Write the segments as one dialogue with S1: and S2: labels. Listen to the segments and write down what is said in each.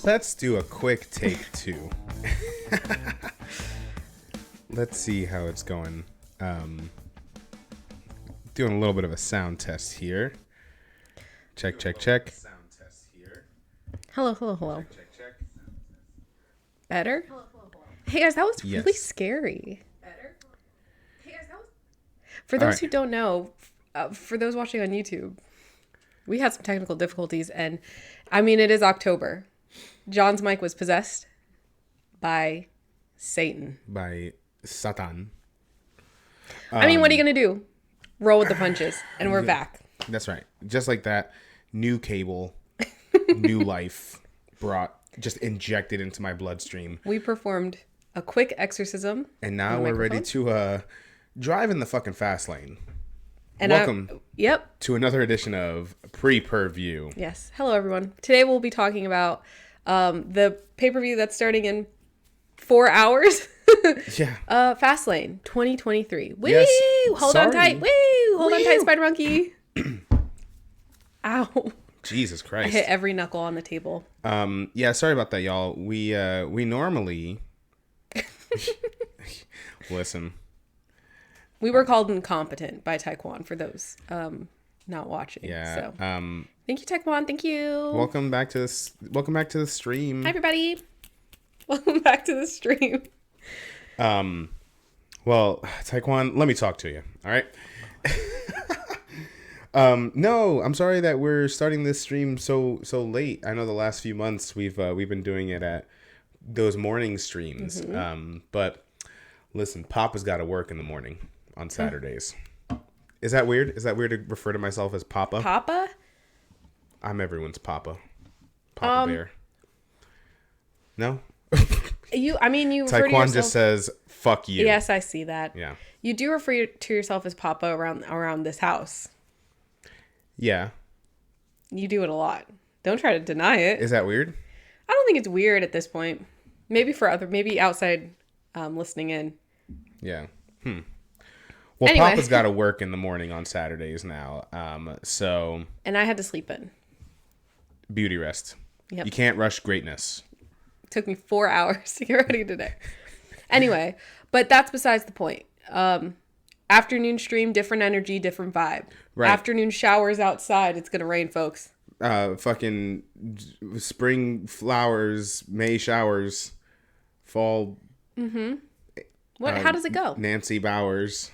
S1: Let's do a quick take 2. Let's see how it's going. Doing a little bit of a sound test here. Check.
S2: Hello. Better? Hey guys, that was really scary. For those who don't know, for those watching on YouTube, we had some technical difficulties, and I mean, it is October. John's mic was possessed by Satan.
S1: By Satan.
S2: I mean, what are you going to do? Roll with the punches, and we're back.
S1: That's right. Just like that, new cable, new life just injected into my bloodstream.
S2: We performed a quick exorcism.
S1: And now we're ready to drive in the fucking fast lane.
S2: And
S1: welcome to another edition of Pre-Per-View.
S2: Yes. Hello, everyone. Today we'll be talking about the pay-per-view that's starting in 4 hours.
S1: Yeah.
S2: Fastlane 2023. Woo!
S1: Yes.
S2: Hold on tight. Woo! Hold on tight, Spider Monkey. Ow.
S1: Jesus Christ.
S2: I hit every knuckle on the table.
S1: Yeah, sorry about that, y'all. We normally listen.
S2: We were called incompetent by Taekwon for those not watching.
S1: Yeah.
S2: So thank you, Taekwon. Thank you.
S1: Welcome back to the stream.
S2: Hi, everybody. Welcome back to the stream.
S1: Well, Taekwon, let me talk to you. All right. No, I'm sorry that we're starting this stream so late. I know the last few months we've been doing it at those morning streams.
S2: Mm-hmm.
S1: But listen, Papa's got to work in the morning on Saturdays. Is that weird? Is that weird to refer to myself as Papa?
S2: Papa?
S1: I'm everyone's Papa. Papa Bear. No?
S2: You refer to
S1: Taekwon
S2: yourself...
S1: just says, fuck you.
S2: Yes, I see that.
S1: Yeah.
S2: You do refer to yourself as Papa around this house.
S1: Yeah.
S2: You do it a lot. Don't try to deny it.
S1: Is that weird?
S2: I don't think it's weird at this point. Maybe outside listening in.
S1: Yeah. Well,
S2: anyway.
S1: Papa's got to work in the morning on Saturdays now. So.
S2: And I had to sleep in.
S1: Beauty rest.
S2: Yep.
S1: You can't rush greatness.
S2: It took me 4 hours to get ready today. Anyway, but that's besides the point. Afternoon stream, different energy, different vibe.
S1: Right.
S2: Afternoon showers outside. It's going to rain, folks.
S1: Fucking spring flowers, May showers, fall.
S2: Mm-hmm. How does it go?
S1: Nancy Bowers.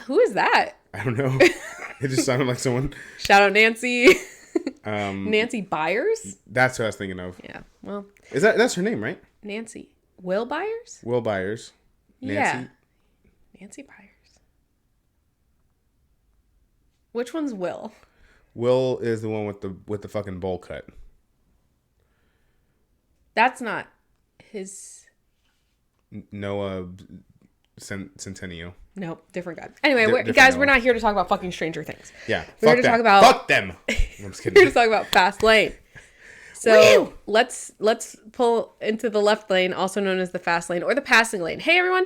S2: Who is that?
S1: I don't know. It just sounded like someone.
S2: Shout out Nancy. Nancy Byers?
S1: That's what I was thinking of.
S2: Yeah. Well.
S1: That's her name, right?
S2: Nancy. Will Byers?
S1: Will Byers. Nancy.
S2: Yeah. Nancy Byers. Which one's Will?
S1: Will is the one with the fucking bowl cut.
S2: That's not his.
S1: Noah Centennial.
S2: Nope, different guy. Anyway,
S1: Noah.
S2: we're not here to talk about fucking Stranger Things.
S1: Yeah,
S2: we're here to talk about.
S1: Fuck them. I'm just kidding.
S2: We're here to talk about Fastlane. So let's pull into the left lane, also known as the fast lane or the passing lane. Hey everyone,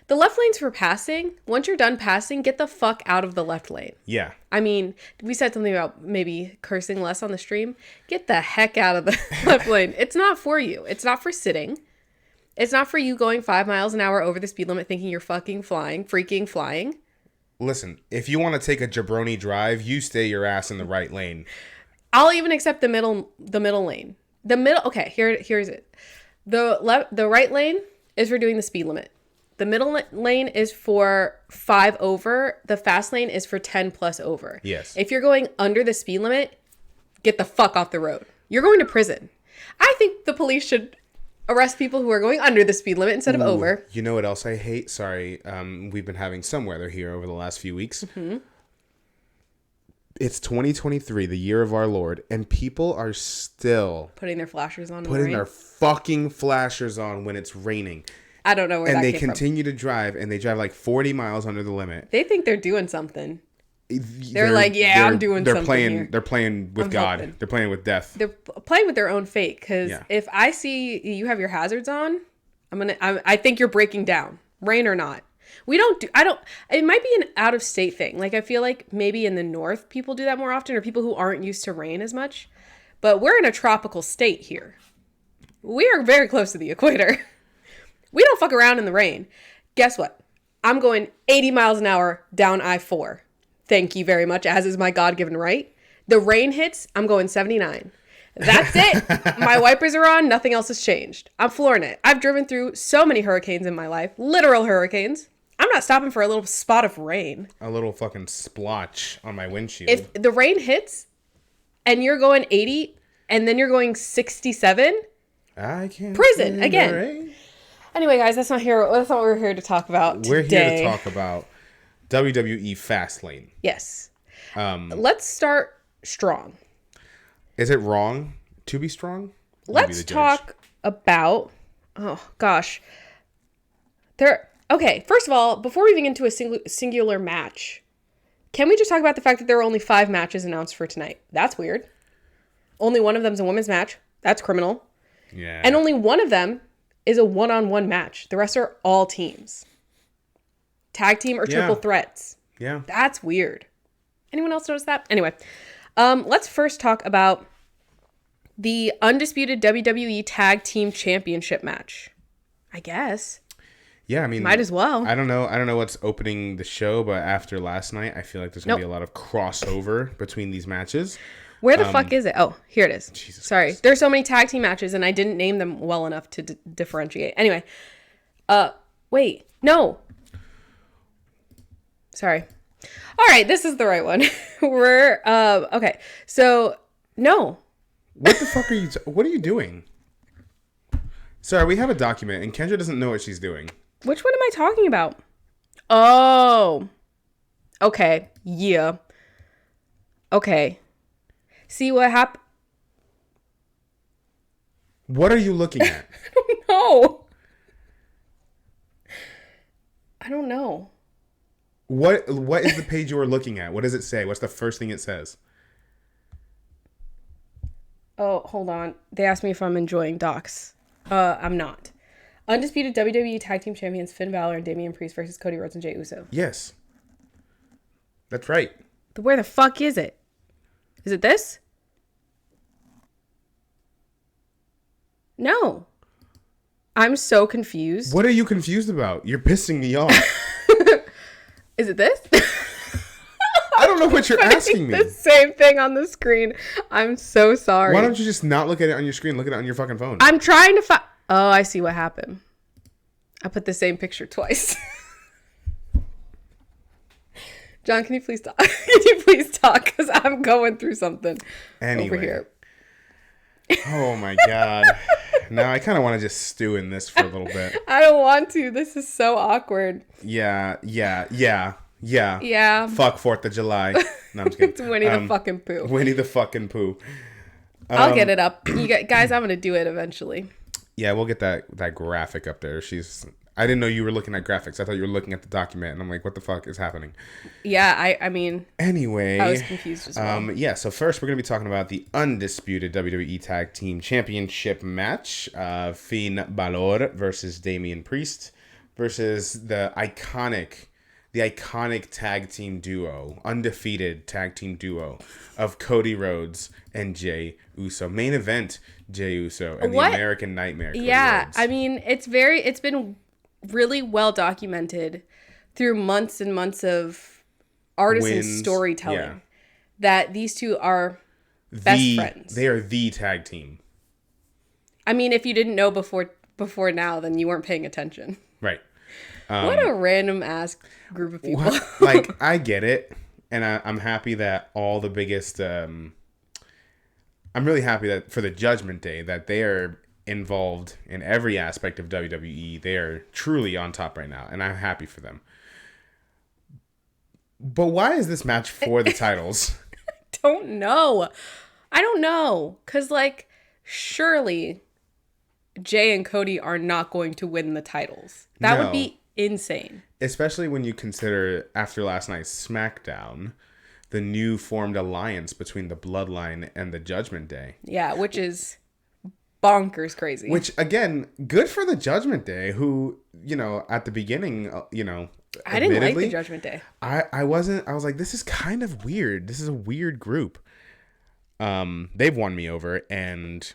S2: the left lane's for passing. Once you're done passing, get the fuck out of the left lane.
S1: Yeah.
S2: I mean, we said something about maybe cursing less on the stream. Get the heck out of the left lane. It's not for you. It's not for sitting. It's not for you going 5 miles an hour over the speed limit thinking you're freaking flying.
S1: Listen, if you want to take a jabroni drive, you stay your ass in the right lane.
S2: I'll even accept the middle lane. Okay, here's it. The right lane is for doing the speed limit. The middle lane is for 5 over. The fast lane is for 10 plus over.
S1: Yes.
S2: If you're going under the speed limit, get the fuck off the road. You're going to prison. I think the police should arrest people who are going under the speed limit instead of over.
S1: You know what else I hate? Sorry, we've been having some weather here over the last few weeks. Mm-hmm. It's 2023, the year of our Lord, and people are still
S2: putting their flashers on.
S1: Putting their fucking flashers on when it's raining.
S2: I don't know where that came from.
S1: And they continue to drive, and they drive like 40 miles under the limit.
S2: They think they're doing something. They're like, I'm doing something here.
S1: They're playing with God. Hoping. They're playing with death.
S2: They're playing with their own fate. Because if I see you have your hazards on, I think you're breaking down, rain or not. It might be an out of state thing. Like, I feel like maybe in the north people do that more often, or people who aren't used to rain as much. But we're in a tropical state here. We are very close to the equator. We don't fuck around in the rain. Guess what? I'm going 80 miles an hour down I-4. Thank you very much, as is my God-given right. The rain hits, I'm going 79. That's it. My wipers are on. Nothing else has changed. I'm flooring it. I've driven through so many hurricanes in my life. Literal hurricanes. I'm not stopping for a little spot of rain.
S1: A little fucking splotch on my windshield.
S2: If the rain hits and you're going 80 and then you're going 67,
S1: I can't.
S2: Prison again. Anyway, guys, that's not what we're here to talk about
S1: We're
S2: today.
S1: here to talk about WWE Fastlane.
S2: Yes. Let's start strong.
S1: Is it wrong to be strong?
S2: Let's talk about. Oh gosh. Okay, first of all, before we even get into a singular match, can we just talk about the fact that there are only 5 matches announced for tonight? That's weird. Only one of them is a women's match. That's criminal.
S1: Yeah.
S2: And only one of them is a one-on-one match. The rest are all teams. Tag team or triple threats.
S1: Yeah.
S2: That's weird. Anyone else notice that? Anyway, let's first talk about the undisputed WWE Tag Team Championship match. I guess.
S1: Yeah, I mean,
S2: might as well.
S1: I don't know what's opening the show, but after last night, I feel like there's gonna be a lot of crossover between these matches.
S2: Where the fuck is it? Oh, here it is.
S1: Jesus
S2: Sorry.
S1: Christ.
S2: There's so many tag team matches and I didn't name them well enough to differentiate. Anyway. Wait. No. Sorry. All right. This is the right one. Okay. So, no.
S1: What the fuck what are you doing? Sorry, we have a document and Kendra doesn't know what she's doing.
S2: Which one am I talking about? Oh. Okay. Yeah. Okay. See what happened?
S1: What are you looking at?
S2: I don't know.
S1: What is the page you are looking at? What does it say? What's the first thing it says?
S2: Oh, hold on. They asked me if I'm enjoying docs. I'm not. Undisputed WWE Tag Team Champions Finn Balor and Damian Priest versus Cody Rhodes and Jey Uso.
S1: Yes. That's right.
S2: Where the fuck is it? Is it this? No. I'm so confused.
S1: What are you confused about? You're pissing me off.
S2: Is it this?
S1: I don't know what you're asking me.
S2: The same thing on the screen. I'm so sorry.
S1: Why don't you just not look at it on your screen? Look at it on your fucking phone.
S2: I'm trying to find... Oh, I see what happened. I put the same picture twice. John, can you please talk? Can you please talk? Because I'm going through something over here.
S1: Oh my God. Now I kind of want to just stew in this for a little bit.
S2: I don't want to. This is so awkward.
S1: Yeah.
S2: Yeah.
S1: Fuck 4th of July. No, I'm just kidding.
S2: It's Winnie the fucking Pooh.
S1: Winnie the fucking Pooh.
S2: I'll get it up. Guys, I'm going to do it eventually.
S1: Yeah, we'll get that graphic up there. I didn't know you were looking at graphics. I thought you were looking at the document, and I'm like, what the fuck is happening?
S2: Yeah, I mean...
S1: Anyway...
S2: I was confused as well.
S1: Yeah, so first we're going to be talking about the undisputed WWE Tag Team Championship match. Finn Balor versus Damian Priest versus the iconic tag team duo, undefeated tag team duo of Cody Rhodes and Jey Uso. Main event, Jey Uso and the American Nightmare, Cody Rhodes.
S2: I mean, it's been really well documented through months and months of artisan storytelling that these two are best friends.
S1: They are the tag team.
S2: I mean, if you didn't know before now, then you weren't paying attention.
S1: Right.
S2: What a random ass group of people.
S1: Like, I get it. And I'm happy that all the biggest... I'm really happy that for the Judgment Day that they are involved in every aspect of WWE. They are truly on top right now. And I'm happy for them. But why is this match for the titles?
S2: I don't know. Because, surely Jey and Cody are not going to win the titles. That would be insane.
S1: Especially when you consider, after last night's SmackDown, the new formed alliance between the Bloodline and the Judgment Day.
S2: Yeah, which is bonkers crazy.
S1: Which, again, good for the Judgment Day, who, at the beginning,
S2: I didn't like the Judgment Day.
S1: I was like, this is kind of weird. This is a weird group. They've won me over, and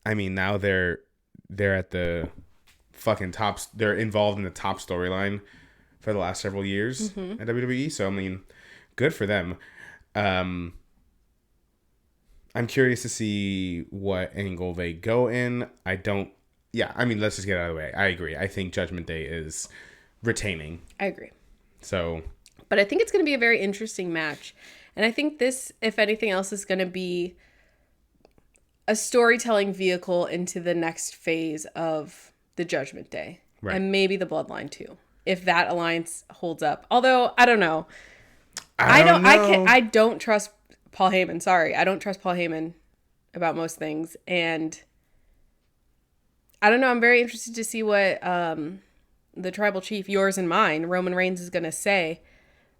S1: I mean, now they're at the fucking top. They're involved in the top storyline for the last several years at WWE. So I mean, good for them. Um, I'm curious to see what angle they go in. I don't. Yeah, I mean, let's just get it out of the way. I agree. I think Judgment Day is retaining.
S2: I agree.
S1: So,
S2: but I think it's going to be a very interesting match. And I think this, if anything else, is going to be a storytelling vehicle into the next phase of the Judgment Day. Right. And maybe the Bloodline too, if that alliance holds up. Although, I don't know. I don't trust Paul Heyman. Sorry. I don't trust Paul Heyman about most things. And I don't know. I'm very interested to see what the tribal chief, yours and mine, Roman Reigns, is going to say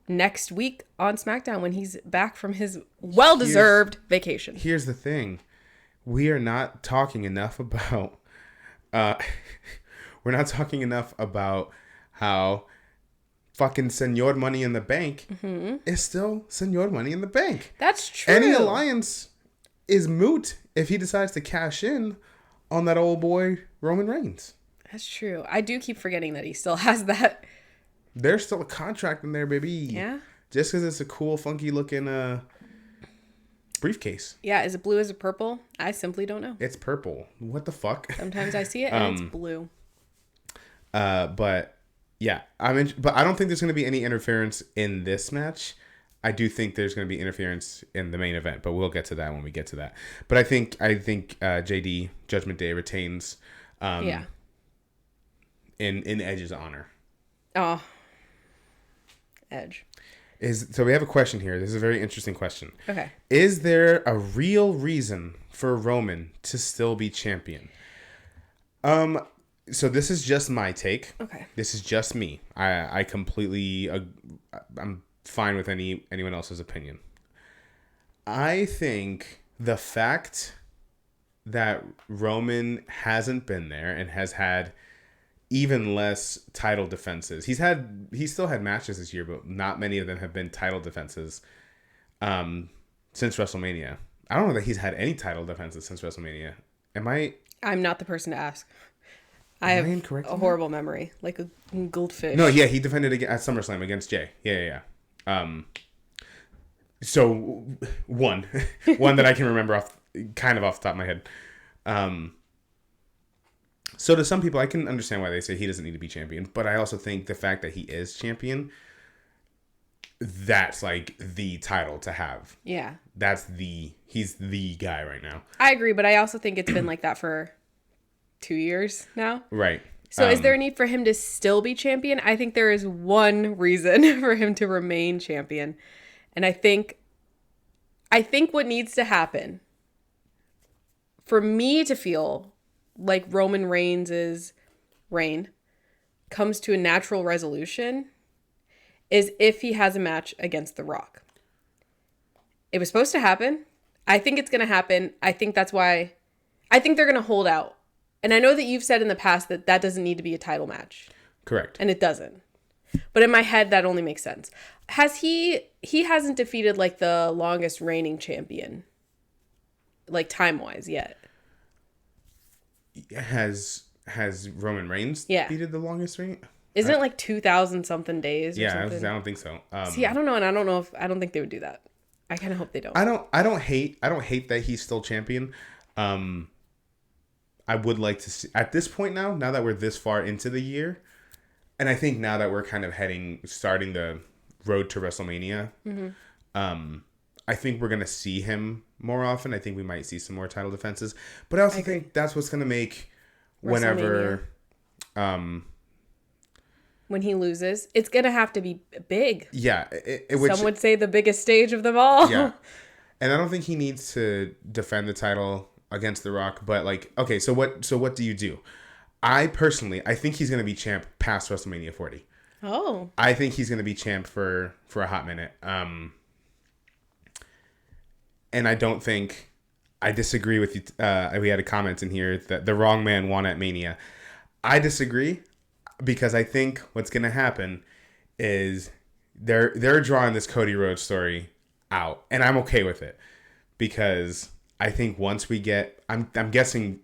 S2: next week on SmackDown when he's back from his well-deserved vacation.
S1: Here's the thing. We are not talking enough about we're not talking enough about how fucking Senor Money in the Bank is still Senor Money in the Bank.
S2: That's true.
S1: Any alliance is moot if he decides to cash in on that old boy Roman Reigns.
S2: That's true. I do keep forgetting that he still has that.
S1: There's still a contract in there, baby.
S2: Yeah.
S1: Just because it's a cool, funky looking briefcase.
S2: Yeah. Is it blue? Is it purple? I simply don't know.
S1: It's purple. What the fuck?
S2: Sometimes I see it and it's blue.
S1: But yeah, but I don't think there's going to be any interference in this match. I do think there's going to be interference in the main event, but we'll get to that when we get to that. But I think JD Judgment Day retains. In Edge's honor.
S2: Oh, Edge.
S1: So we have a question here. This is a very interesting question.
S2: Okay.
S1: Is there a real reason for Roman to still be champion? So this is just my take.
S2: Okay.
S1: This is just me. I completely I'm fine with anyone else's opinion. I think the fact that Roman hasn't been there and has had even less title defenses. He's still had matches this year, but not many of them have been title defenses since WrestleMania. I don't know that he's had any title defenses since WrestleMania.
S2: I'm not the person to ask. I have a horrible memory, like a goldfish.
S1: No, yeah, he defended at SummerSlam against Jay. Yeah. So one that I can remember off the top of my head. So to some people, I can understand why they say he doesn't need to be champion, but I also think the fact that he is champion, that's like the title to have.
S2: Yeah.
S1: He's the guy right now.
S2: I agree, but I also think it's been like that for 2 years now.
S1: Right.
S2: So is there a need for him to still be champion? I think there is one reason for him to remain champion. And I think what needs to happen for me to feel like Roman Reigns' reign comes to a natural resolution is if he has a match against The Rock. It was supposed to happen. I think it's going to happen. I think that's why I think they're going to hold out. And I know that you've said in the past that doesn't need to be a title match.
S1: Correct.
S2: And it doesn't. But in my head, that only makes sense. He hasn't defeated like the longest reigning champion, like time-wise yet.
S1: Has Roman Reigns defeated the longest reign?
S2: Isn't it like 2,000 something days?
S1: Yeah, I don't think so.
S2: See, I don't know, and I don't think they would do that. I kind of hope they don't.
S1: I don't hate that he's still champion. I would like to see at this point now that we're this far into the year, and I think now that we're kind of starting the road to WrestleMania. Mm-hmm. I think we're going to see him more often. I think we might see some more title defenses. But I also think that's what's going to make whenever...
S2: when he loses, it's going to have to be big.
S1: Yeah.
S2: Some would say the biggest stage of them all.
S1: Yeah. And I don't think he needs to defend the title against The Rock. But like, okay, so what do you do? I think he's going to be champ past WrestleMania 40.
S2: Oh.
S1: I think he's going to be champ for a hot minute. And I don't think... I disagree with you. We had a comment in here that the wrong man won at Mania. I disagree because I think what's going to happen is they're drawing this Cody Rhodes story out. And I'm okay with it because I think once we get... I'm guessing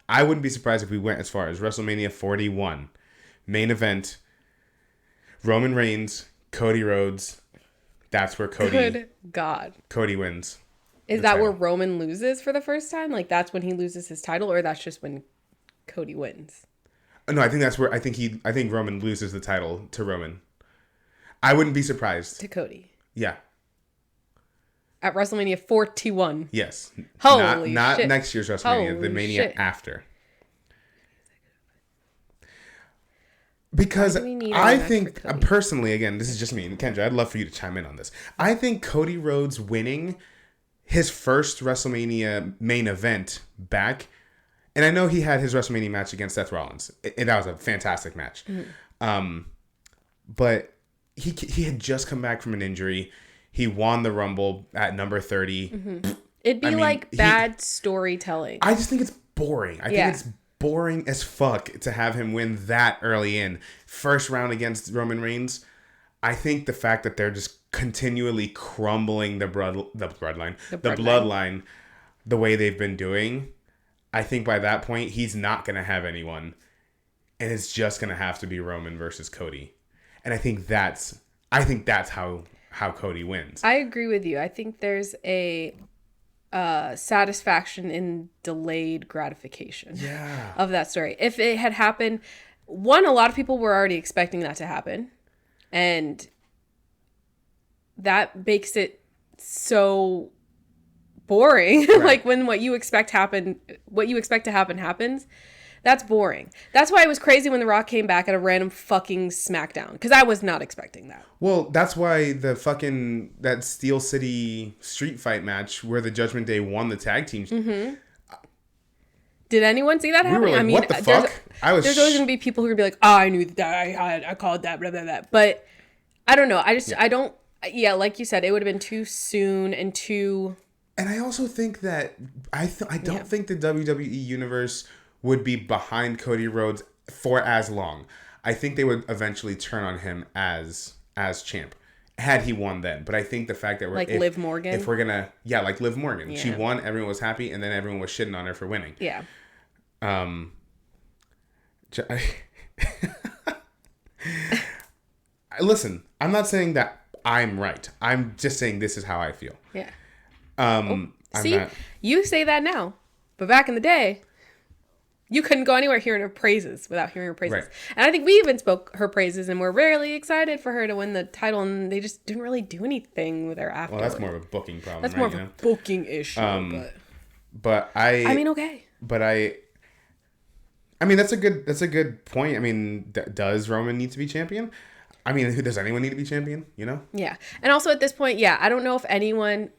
S1: I wouldn't be surprised if we went as far as WrestleMania 41, main event, Roman Reigns, Cody Rhodes. That's where
S2: Good God.
S1: Cody wins.
S2: Is that where Roman loses for the first time? Like, that's when he loses his title, or that's just when Cody wins?
S1: No, I think that's where I think Roman loses the title to Roman. I wouldn't be surprised.
S2: To Cody.
S1: Yeah.
S2: At WrestleMania 41.
S1: Yes.
S2: Holy
S1: not
S2: shit.
S1: next year's WrestleMania,
S2: Holy
S1: the Mania
S2: shit.
S1: after. Because I think, personally, again, this is just me, and Kendra, I'd love for you to chime in on this. I think Cody Rhodes winning his first WrestleMania main event back, and I know he had his WrestleMania match against Seth Rollins. That was a fantastic match. Mm-hmm. But he had just come back from an injury. He won the Rumble at number 30.
S2: Mm-hmm. It'd be bad storytelling.
S1: I just think it's boring. I think it's boring as fuck to have him win that early in. First round against Roman Reigns. I think the fact that they're just continually crumbling the bloodline the way they've been doing, I think by that point he's not going to have anyone, and it's just going to have to be Roman versus Cody. And I think that's how Cody wins.
S2: I agree with you. I think there's a satisfaction in delayed gratification of that story. If it had happened, a lot of people were already expecting that to happen, and that makes it so boring. Right. Like when what you expect to happen happens. That's boring. That's why it was crazy when The Rock came back at a random fucking SmackDown. Because I was not expecting that.
S1: Well, that's why that Steel City street fight match where the Judgment Day won the tag team.
S2: Mm-hmm. Did anyone see that happening?
S1: We were like, what the fuck?
S2: There's always going to be people who are going to be like, oh, I knew that. I called that, blah, blah, blah. But I don't know. I don't. Yeah, like you said, it would have been too soon and too.
S1: And I also think that I don't think the WWE Universe would be behind Cody Rhodes for as long. I think they would eventually turn on him as champ had he won then. But I think the fact that
S2: Liv Morgan,
S1: if we're gonna like Liv Morgan,
S2: yeah.
S1: She won, everyone was happy, and then everyone was shitting on her for winning.
S2: Yeah.
S1: Listen, I'm not saying that I'm right. I'm just saying this is how I feel.
S2: Yeah.
S1: See,
S2: you say that now, but back in the day, you couldn't go anywhere hearing her praises without hearing her praises. Right. And I think we even spoke her praises and were really excited for her to win the title, and they just didn't really do anything with her after.
S1: Well, that's more of a booking problem.
S2: That's more of a booking issue.
S1: But I mean,
S2: okay.
S1: But I mean, that's a good point. I mean, does Roman need to be champion? I mean, who does anyone need to be champion? You know? Yeah.
S2: And also at this point, I don't know if anyone,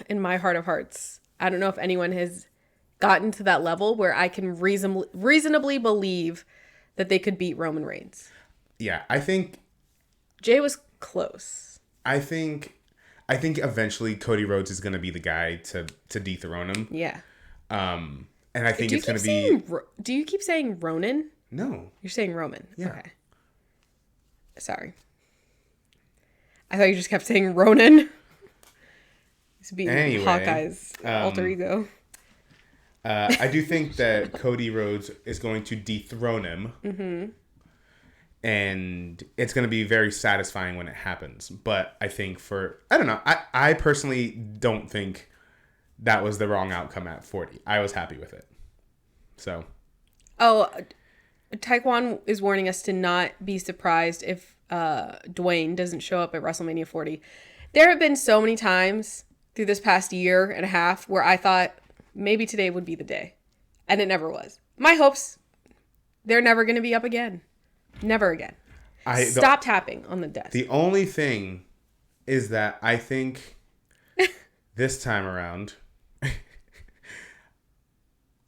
S2: in my heart of hearts, I don't know if anyone has gotten to that level where I can reasonably believe that they could beat Roman Reigns.
S1: Yeah, I think
S2: Jay was close.
S1: I think eventually Cody Rhodes is going to be the guy to dethrone him.
S2: Yeah.
S1: And I think it's going to be.
S2: Do you keep saying Ronan?
S1: No.
S2: You're saying Roman.
S1: Yeah.
S2: Okay. Sorry. I thought you just kept saying Ronan. He's being Hawkeye's alter ego.
S1: I do think that Cody Rhodes is going to dethrone him. Mm-hmm. And it's going to be very satisfying when it happens. But I think I don't know. I personally don't think that was the wrong outcome at 40. I was happy with it. So.
S2: Oh, Taekwon is warning us to not be surprised if Dwayne doesn't show up at WrestleMania 40. There have been so many times through this past year and a half where I thought maybe today would be the day. And it never was. My hopes, they're never going to be up again. Never again. Stop tapping on the desk.
S1: The only thing is that I think this time around,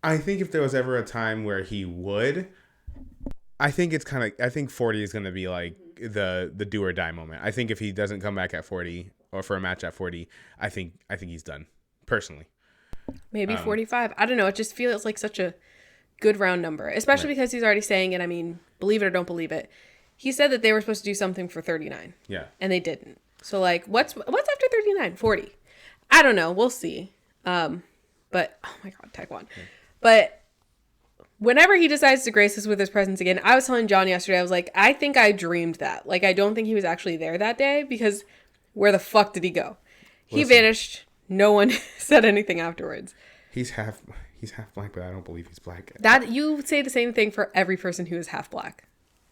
S1: I think if there was ever a time where he would, I think 40 is going to be like the do or die moment. I think if he doesn't come back at 40 or for a match at 40, I think he's done, personally.
S2: Maybe 45. I don't know. It just feels like such a good round number, especially because he's already saying it. I mean, believe it or don't believe it. He said that they were supposed to do something for 39. Yeah. And they didn't. So like, what's after 39? 40. I don't know. We'll see. But oh my God, Taekwon. Yeah. But whenever he decides to grace us with his presence again, I was telling John yesterday, I was like, I think I dreamed that. Like, I don't think he was actually there that day because where the fuck did he go? He vanished. No one said anything afterwards.
S1: He's half black, but I don't believe he's black.
S2: That you say the same thing for every person who is half black,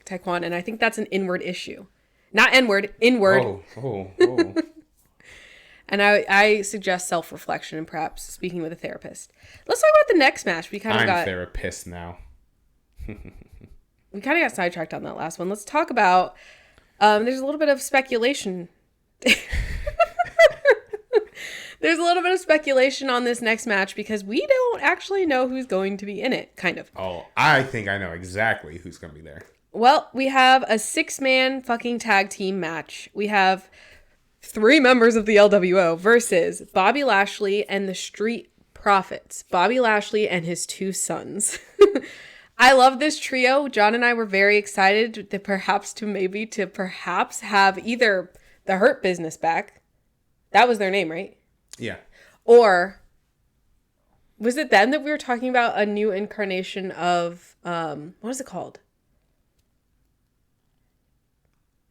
S2: Taekwon, and I think that's an inward issue. Not N-word, inward.
S1: Oh.
S2: And I suggest self-reflection and perhaps speaking with a therapist. Let's talk about the next match.
S1: I'm a therapist now.
S2: We kind of got sidetracked on that last one. Let's talk about, there's a little bit of speculation. There's a little bit of speculation on this next match because we don't actually know who's going to be in it, kind of.
S1: Oh, I think I know exactly who's going to be there.
S2: Well, we have a 6-man fucking tag team match. We have 3 members of the LWO versus Bobby Lashley and the Street Profits. Bobby Lashley and his 2 sons. I love this trio. John and I were very excited to perhaps have either the Hurt Business back. That was their name, right?
S1: Yeah.
S2: Or was it then that we were talking about a new incarnation of what is it called?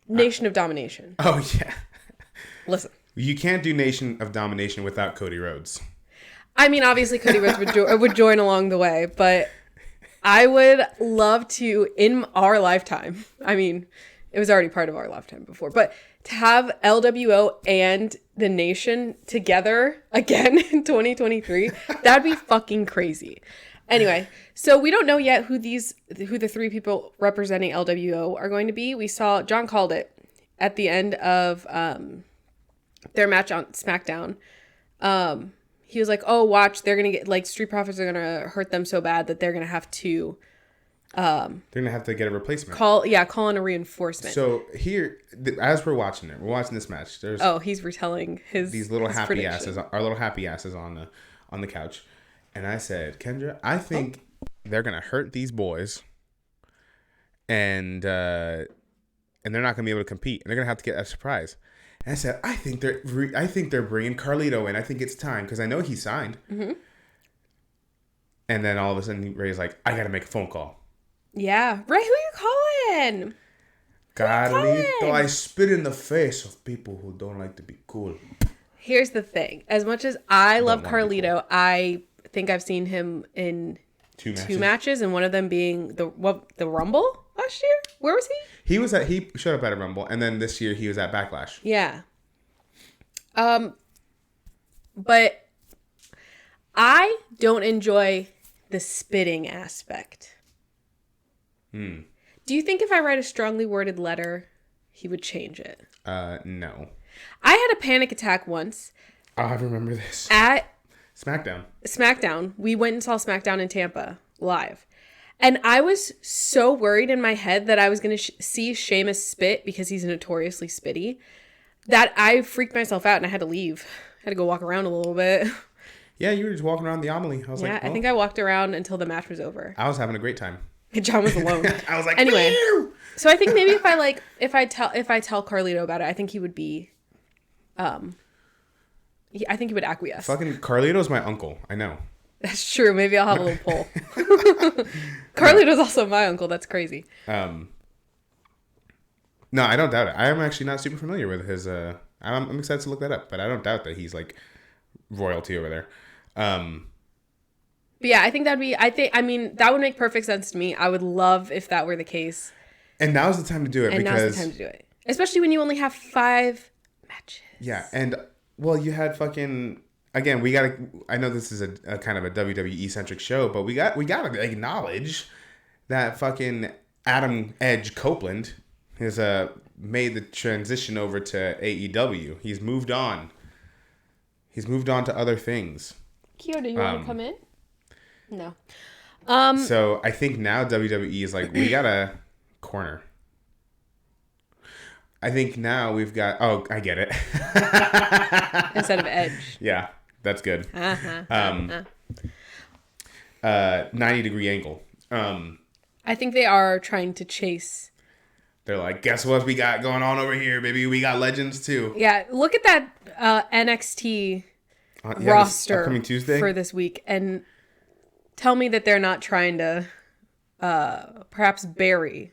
S2: Nation of Domination.
S1: Oh yeah.
S2: Listen.
S1: You can't do Nation of Domination without Cody Rhodes.
S2: I mean, obviously Cody Rhodes would join along the way, but I would love to, in our lifetime, I mean, it was already part of our lifetime before, but to have LWO and the Nation together again in 2023, that'd be fucking crazy. Anyway, so we don't know yet who the 3 people representing LWO are going to be. We saw, John called it at the end of their match on SmackDown. He was like, oh, watch, they're going to get, like, Street Profits are going to hurt them so bad that they're going to have to...
S1: they're going to have to get a replacement.
S2: Call in a reinforcement.
S1: So here, as we're watching this match, there's...
S2: Oh, he's retelling these
S1: little
S2: his
S1: happy
S2: prediction.
S1: asses, our little happy asses on the couch. And I said, Kendra, I think they're going to hurt these boys and they're not going to be able to compete. And they're going to have to get a surprise. And I said, I think they're bringing Carlito in. I think it's time because I know he signed. Mm-hmm. And then all of a sudden, Ray's like, I got to make a phone call.
S2: Yeah. Ray, who you calling?
S1: Carlito, I spit in the face of people who don't like to be cool.
S2: Here's the thing. As much as I love Carlito, I think I've seen him in two matches, and one of them being the Rumble last year. Where was he?
S1: He showed up at a Rumble, and then this year he was at Backlash.
S2: Yeah. But I don't enjoy the spitting aspect. Do you think if I write a strongly worded letter, he would change it?
S1: No.
S2: I had a panic attack once.
S1: Oh, I remember this.
S2: At
S1: SmackDown.
S2: We went and saw SmackDown in Tampa live. And I was so worried in my head that I was going to see Sheamus spit because he's notoriously spitty that I freaked myself out and I had to leave. I had to go walk around a little bit.
S1: Yeah, you were just walking around the Amelie. I was
S2: I think I walked around until the match was over.
S1: I was having a great time.
S2: John was alone.
S1: I was like,
S2: anyway.
S1: Phew!
S2: So I think maybe if I tell Carlito about it, I think he would be, I think he would acquiesce.
S1: Fucking Carlito's my uncle. I know.
S2: That's true. Maybe I'll have a little poll. Carlito's also my uncle. That's crazy.
S1: No, I don't doubt it. I am actually not super familiar with his. I'm excited to look that up, but I don't doubt that he's like royalty over there.
S2: But yeah, I think that would make perfect sense to me. I would love if that were the case.
S1: And now's the time to do it.
S2: Especially when you only have 5 matches.
S1: Yeah, and well, you had fucking again. We gotta. I know this is a kind of a WWE centric show, but we gotta acknowledge that fucking Adam Edge Copeland has made the transition over to AEW. He's moved on. He's moved on to other things.
S2: Kyo, do you want to come in? No.
S1: So I think now WWE is like, we got a corner. I think now we've got... Oh, I get it.
S2: Instead of Edge.
S1: Yeah, that's good. 90-degree angle.
S2: I think they are trying to chase...
S1: They're like, guess what we got going on over here, baby? We got legends too.
S2: Yeah, look at that NXT roster
S1: upcoming Tuesday
S2: for this week, and tell me that they're not trying to perhaps bury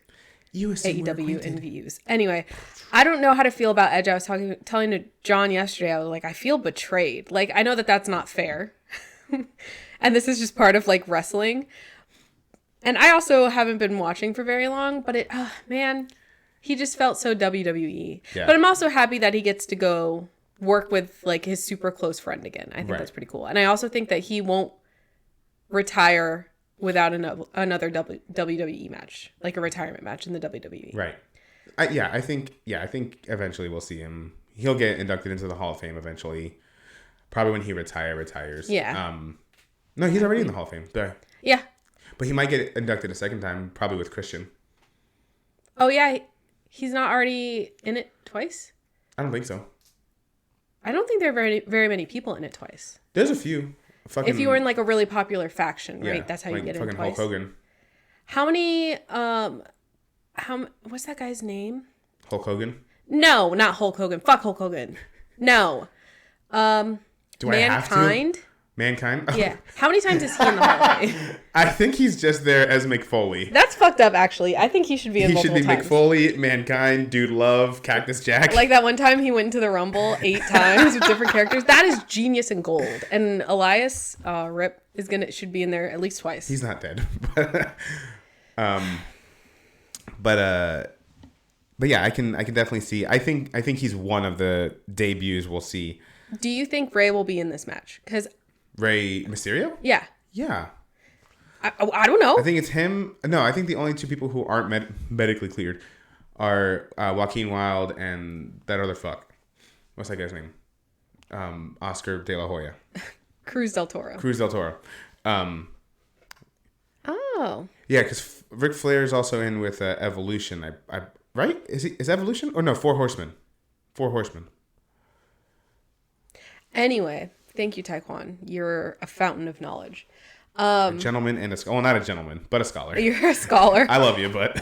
S1: USC
S2: AEW in views. Anyway, I don't know how to feel about Edge. I was telling to John yesterday, I was like, I feel betrayed. Like, I know that that's not fair. And this is just part of like wrestling. And I also haven't been watching for very long, but man, he just felt so WWE.
S1: Yeah.
S2: But I'm also happy that he gets to go work with like his super close friend again. I think that's pretty cool. And I also think that he won't retire without another WWE match, like a retirement match in the WWE.
S1: Right. I think eventually we'll see him. He'll get inducted into the Hall of Fame eventually. Probably when he retires.
S2: Yeah.
S1: No, he's already in the Hall of Fame. There.
S2: Yeah.
S1: But he might get inducted a second time, probably with Christian.
S2: Oh yeah, he's not already in it twice?
S1: I don't think so.
S2: I don't think there are very many people in it twice.
S1: There's a few.
S2: If you were in like a really popular faction, right?
S1: Yeah,
S2: That's how
S1: like
S2: you get in
S1: fucking
S2: twice.
S1: Hulk Hogan.
S2: How many? What's that guy's name?
S1: Hulk Hogan.
S2: No, not Hulk Hogan. Fuck Hulk Hogan. No.
S1: Do I have to?
S2: Mankind.
S1: Mankind?
S2: Yeah. How many times is he in the Hall of Fame?
S1: I think he's just there as McFoley.
S2: That's fucked up, actually. I think he should be in multiple times.
S1: He should be McFoley, Mankind, Dude Love, Cactus Jack.
S2: Like that one time he went into the Rumble 8 times with different characters. That is genius and gold. And Elias Rip should be in there at least twice.
S1: He's not dead. But yeah, I can definitely see. I think he's one of the debuts we'll see.
S2: Do you think Ray will be in this match? Because
S1: Rey Mysterio?
S2: Yeah.
S1: Yeah.
S2: I don't know.
S1: I think it's him. No, I think the only two people who aren't medically cleared are Joaquin Wilde and that other fuck. What's that guy's name? Oscar De La Hoya.
S2: Cruz del Toro.
S1: Oh. Yeah, because Ric Flair is also in with Evolution. Right? Is Evolution? Or no, Four Horsemen.
S2: Anyway, thank you, Taekwon. You're a fountain of knowledge.
S1: A gentleman and not a gentleman, but a scholar.
S2: You're a scholar.
S1: I love you, but...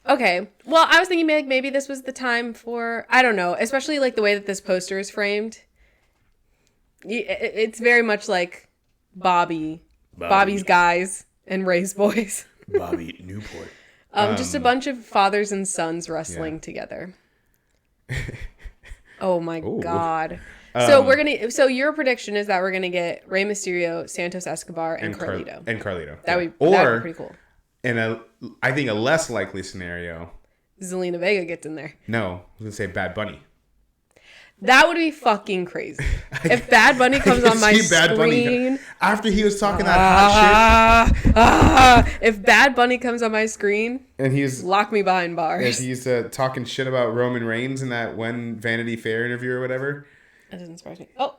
S2: Okay. Well, I was thinking maybe this was the time for... I don't know. Especially like the way that this poster is framed. It's very much like Bobby's guys and Ray's boys.
S1: Bobby Newport.
S2: Just a bunch of fathers and sons wrestling together. Oh my God. So your prediction is that we're gonna get Rey Mysterio, Santos Escobar, and Carlito. That'd be pretty cool.
S1: In I think a less likely scenario,
S2: Zelina Vega gets in there.
S1: No, I was gonna say Bad Bunny.
S2: That would be fucking crazy. If Bad Bunny comes on my screen
S1: after he was talking that hot
S2: shit. If Bad Bunny comes on my screen
S1: and he's
S2: lock me behind bars.
S1: And he's talking shit about Roman Reigns in that one Vanity Fair interview or whatever.
S2: That doesn't surprise me. Oh.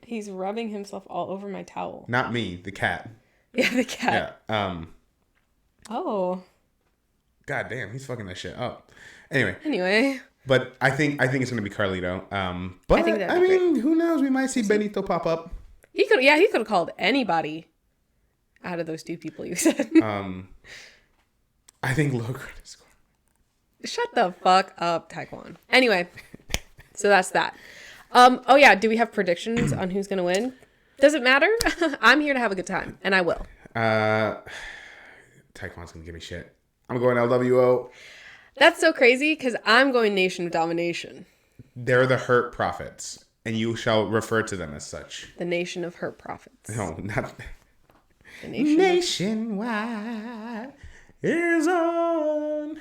S2: He's rubbing himself all over my towel.
S1: Not me, the cat.
S2: Yeah, the cat.
S1: Yeah.
S2: Oh.
S1: God damn, he's fucking that shit up. Anyway. But I think it's gonna be Carlito. But I mean, who knows? We might see Benito pop up.
S2: He could have called anybody out of those two people you said.
S1: I think Logran is going.
S2: Shut the fuck up, Taekwon. Anyway, so that's that. Oh yeah, do we have predictions on who's gonna win? Does it matter? I'm here to have a good time, and I will.
S1: Taekwon's gonna give me shit. I'm going LWO.
S2: That's so crazy because I'm going Nation of Domination.
S1: They're the Hurt Prophets, and you shall refer to them as such.
S2: The Nation of Hurt Prophets.
S1: No, not
S2: the nation.
S1: Nationwide is on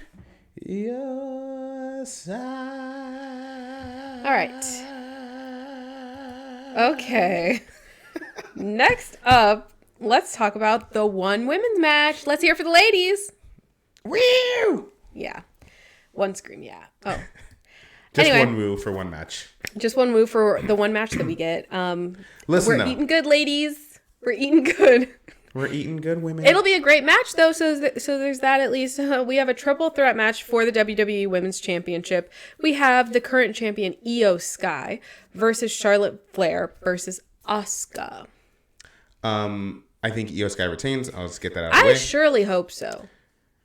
S1: your side.
S2: All right. Okay. Next up, let's talk about the one women's match. Let's hear it for the ladies.
S1: Woo!
S2: Yeah. One scream, yeah. Oh.
S1: Just anyway, one woo for one match.
S2: Just one woo for the one match that we get.
S1: We're
S2: eating good, ladies. We're eating good.
S1: We're eating good, women.
S2: It'll be a great match, though, so there's that at least. We have a triple threat match for the WWE Women's Championship. We have the current champion, Io Sky, versus Charlotte Flair versus Asuka.
S1: I think Io Sky retains. I'll just get that out of the way.
S2: I surely hope so.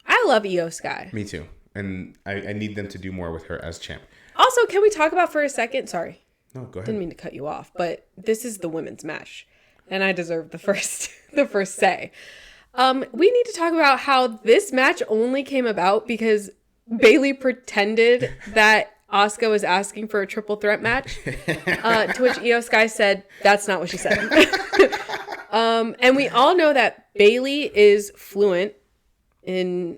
S2: I love Io Sky.
S1: Me too. And I need them to do more with her as champ.
S2: Also, can we talk about for a second? Sorry.
S1: No, go ahead.
S2: Didn't mean to cut you off, but this is the women's match. and I deserve the first the first say. We need to talk about how this match only came about because Bailey pretended that Asuka was asking for a triple threat match, to which Io Sky said, "That's not what she said." And we all know that Bailey is fluent in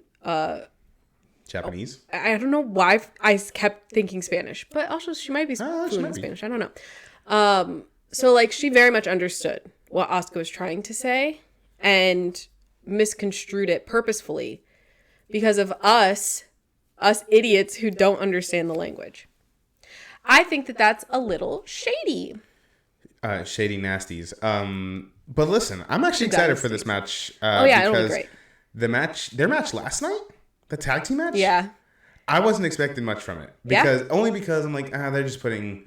S1: Japanese.
S2: I don't know why I kept thinking Spanish, but also she might be fluent in Spanish. I don't know. So like she very much understood what Asuka was trying to say and misconstrued it purposefully because of us idiots who don't understand the language. I think that that's a little shady.
S1: Shady nasties. But listen, I'm actually excited for this match.
S2: It'll be great.
S1: Their match last night, the tag team match.
S2: Yeah,
S1: I wasn't expecting much from it only because I'm like, they're just putting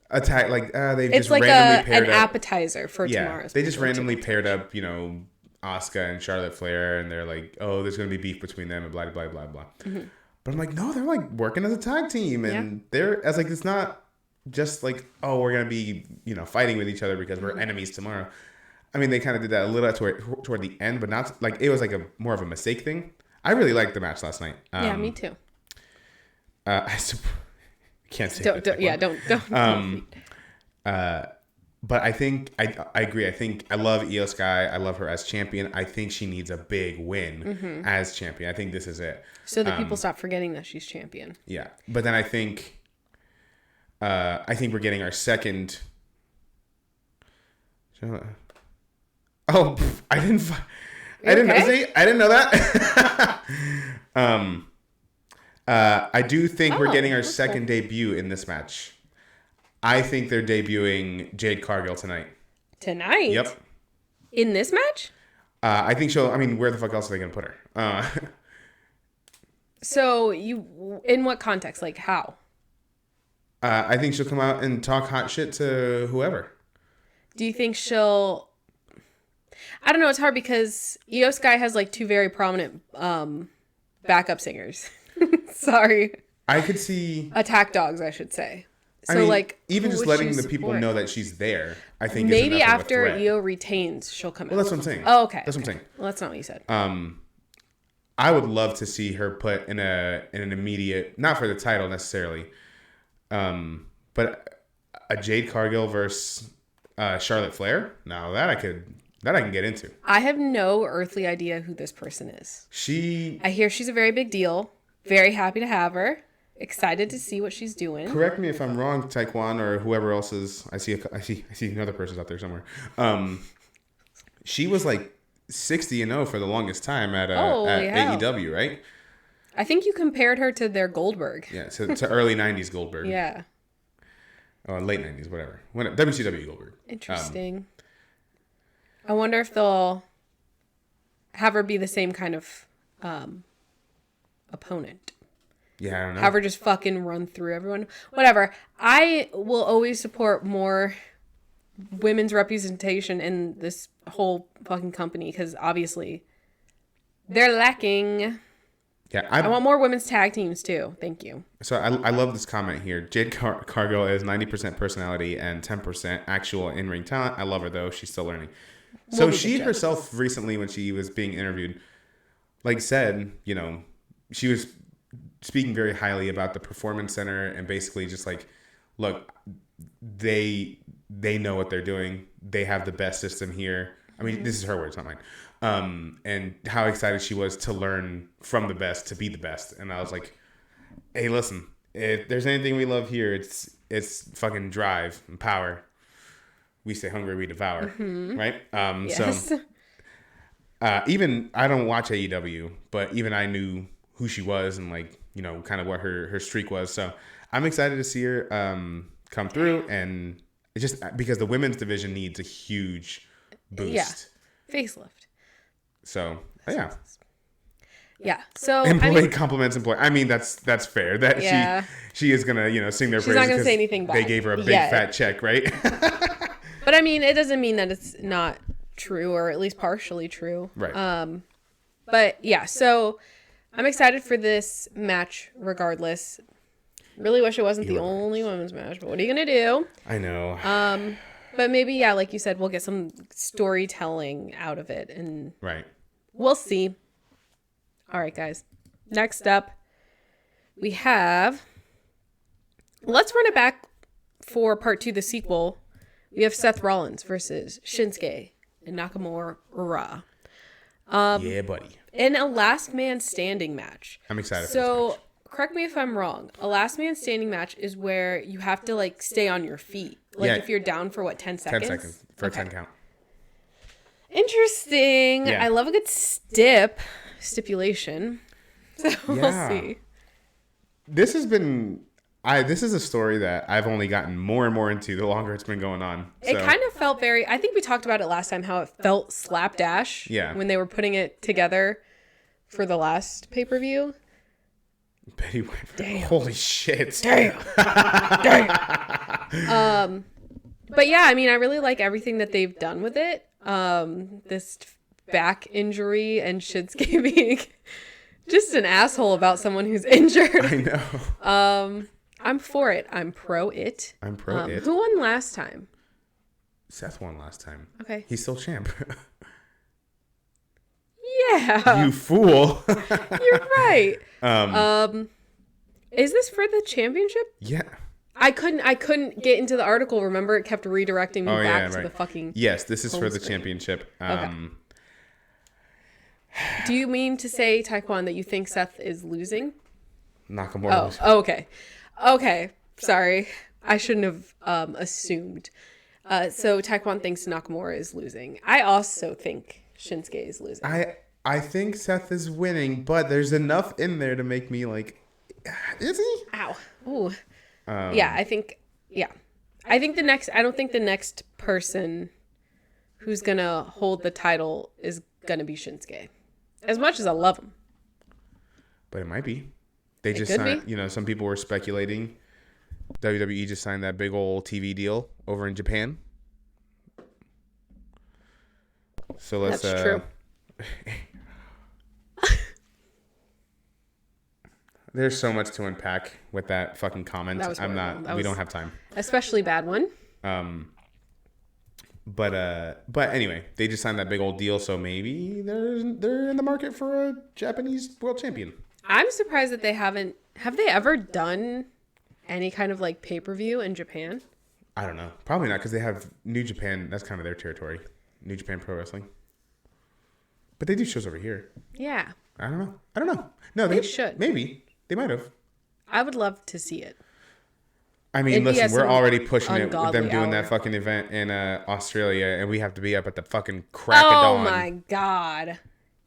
S1: a tag they
S2: it's
S1: just
S2: like
S1: randomly paired
S2: an
S1: up.
S2: appetizer for tomorrow's.
S1: They just randomly paired up, Asuka and Charlotte Flair, and they're like, oh, there's gonna be beef between them and blah blah blah blah. Mm-hmm. But I'm like, no, they're like working as a tag team, and it's not just like, oh, we're gonna be fighting with each other because we're enemies tomorrow. I mean, they kind of did that a little toward the end, but not like it was like a more of a mistake thing. I really liked the match last night.
S2: Yeah, me too.
S1: I can't say
S2: don't.
S1: But I think I agree. I think I love Io Sky. I love her as champion. I think she needs a big win as champion. I think this is it.
S2: So that people stop forgetting that she's champion.
S1: Yeah, but then I think we're getting our second. Oh, I didn't know that. I do think we're getting our second debut in this match. I think they're debuting Jade Cargill tonight.
S2: Tonight?
S1: Yep.
S2: In this match?
S1: I think where the fuck else are they going to put her?
S2: So, in what context? Like, how?
S1: I think she'll come out and talk hot shit to whoever.
S2: Do you think she'll... I don't know, it's hard because Io Sky has, like, two very prominent backup singers. Sorry.
S1: I could see...
S2: Attack dogs, I should say. So,
S1: even just letting the people know that she's there, I think
S2: maybe
S1: is enough
S2: after
S1: of a threat.
S2: Io retains, she'll come out.
S1: Well, that's what I'm saying.
S2: Oh, okay.
S1: That's what I'm saying.
S2: Well, that's not what you said.
S1: I would love to see her put in an immediate, not for the title necessarily, but a Jade Cargill versus Charlotte Flair. Now that I can get into.
S2: I have no earthly idea who this person is.
S1: I
S2: hear she's a very big deal. Very happy to have her. Excited to see what she's doing.
S1: Correct me if I'm wrong, Taekwon or whoever else is. I see another person's out there somewhere. She was like 60-0 for the longest time at AEW, right?
S2: I think you compared her to their Goldberg.
S1: Yeah, to early 90s Goldberg.
S2: Yeah.
S1: Oh, late 90s, whatever. WCW Goldberg.
S2: Interesting. I wonder if they'll have her be the same kind of opponent.
S1: Yeah, I don't know.
S2: Have her just fucking run through everyone. Whatever. I will always support more women's representation in this whole fucking company because obviously they're lacking.
S1: Yeah,
S2: I want more women's tag teams too. Thank you.
S1: So I love this comment here. Jade Cargill is 90% personality and 10% actual in-ring talent. I love her though. She's still learning. So she herself recently, when she was being interviewed, said, she was speaking very highly about the Performance Center and basically just look, they know what they're doing. They have the best system here. I mean, this is her words, not mine. And how excited she was to learn from the best to be the best. And I was like, hey, listen, if there's anything we love here, it's fucking drive and power. We stay hungry, we devour, right?
S2: Yes.
S1: So even I don't watch AEW, but even I knew who she was and kind of what her streak was. So I'm excited to see her come through, and it's just because the women's division needs a huge boost.
S2: Yeah, facelift.
S1: So yeah.
S2: Yeah. So
S1: employee compliments employee. I mean, that's fair. That she is gonna sing their praises.
S2: She's not gonna say anything bad.
S1: They gave her a big fat check, right?
S2: But I mean, it doesn't mean that it's not true, or at least partially true.
S1: Right.
S2: But yeah, so I'm excited for this match Really wish it wasn't the only women's match, but what are you gonna do?
S1: I know.
S2: But maybe, yeah, like you said, we'll get some storytelling out of it, and
S1: Right.
S2: we'll see. All right, guys. Next up, we have. Let's run it back for part 2, the sequel. We have Seth Rollins versus Shinsuke and Nakamura.
S1: Yeah, buddy.
S2: In a last man standing match.
S1: I'm excited for this
S2: So,
S1: match.
S2: correct me if I'm wrong. A last man standing match is where you have to like stay on your feet. Like
S1: Yeah.
S2: if you're down for 10 seconds?
S1: 10 seconds for a 10 count.
S2: Interesting.
S1: Yeah.
S2: I love a good stipulation. So we'll
S1: Yeah.
S2: see.
S1: This has been this is a story that I've only gotten more and more into the longer it's been going on.
S2: It kind of felt very, I think we talked about it last time, how it felt slapdash
S1: Yeah.
S2: when they were putting it together for the last pay-per-view.
S1: Betty White.
S2: Damn.
S1: Holy shit.
S2: Damn. But yeah, I mean, I really like everything that they've done with it. This back injury and Shinsuke being just an asshole about someone who's injured.
S1: I know.
S2: I'm for it. I'm pro it.
S1: I'm pro it.
S2: Who won last time?
S1: Seth won last time.
S2: Okay.
S1: He's still champ.
S2: Yeah.
S1: You fool.
S2: You're right. Is this for the championship?
S1: Yeah.
S2: I couldn't get into the article. Remember, it kept redirecting me back to the fucking.
S1: Yes, this is
S2: home
S1: for the
S2: screen.
S1: championship.
S2: Do you mean to say, Taekwon, that you think Seth is losing?
S1: Nakamura.
S2: Oh, okay. Okay. Sorry. I shouldn't have assumed. So Taekwon thinks Nakamura is losing. I also think Shinsuke is losing.
S1: I think Seth is winning, but there's enough in there to make me like, is he?
S2: Ow. Ooh. Yeah, I think I don't think the next person who's going to hold the title is going to be Shinsuke. As much as I love him.
S1: But it might be. They just
S2: could
S1: signed,
S2: be.
S1: some people were speculating WWE just signed that big old TV deal over in Japan. So let's
S2: That's true.
S1: There's so much to unpack with that fucking comment.
S2: That was horrible.
S1: We don't have time.
S2: Especially bad one.
S1: But anyway, they just signed that big old deal, so maybe they're in the market for a Japanese world champion.
S2: I'm surprised that they have they ever done any kind of like pay-per-view in Japan?
S1: I don't know. Probably not, because they have New Japan. That's kind of their territory. New Japan Pro Wrestling. But they do shows over here.
S2: Yeah.
S1: I don't know. No,
S2: They should.
S1: Maybe. They might have.
S2: I would love to see it.
S1: I mean,
S2: It'd be
S1: listen,
S2: at
S1: we're
S2: some
S1: already pushing it with them
S2: ungodly
S1: doing
S2: hour.
S1: that fucking event in Australia, and we have to be up at the fucking crack of dawn.
S2: Oh my god.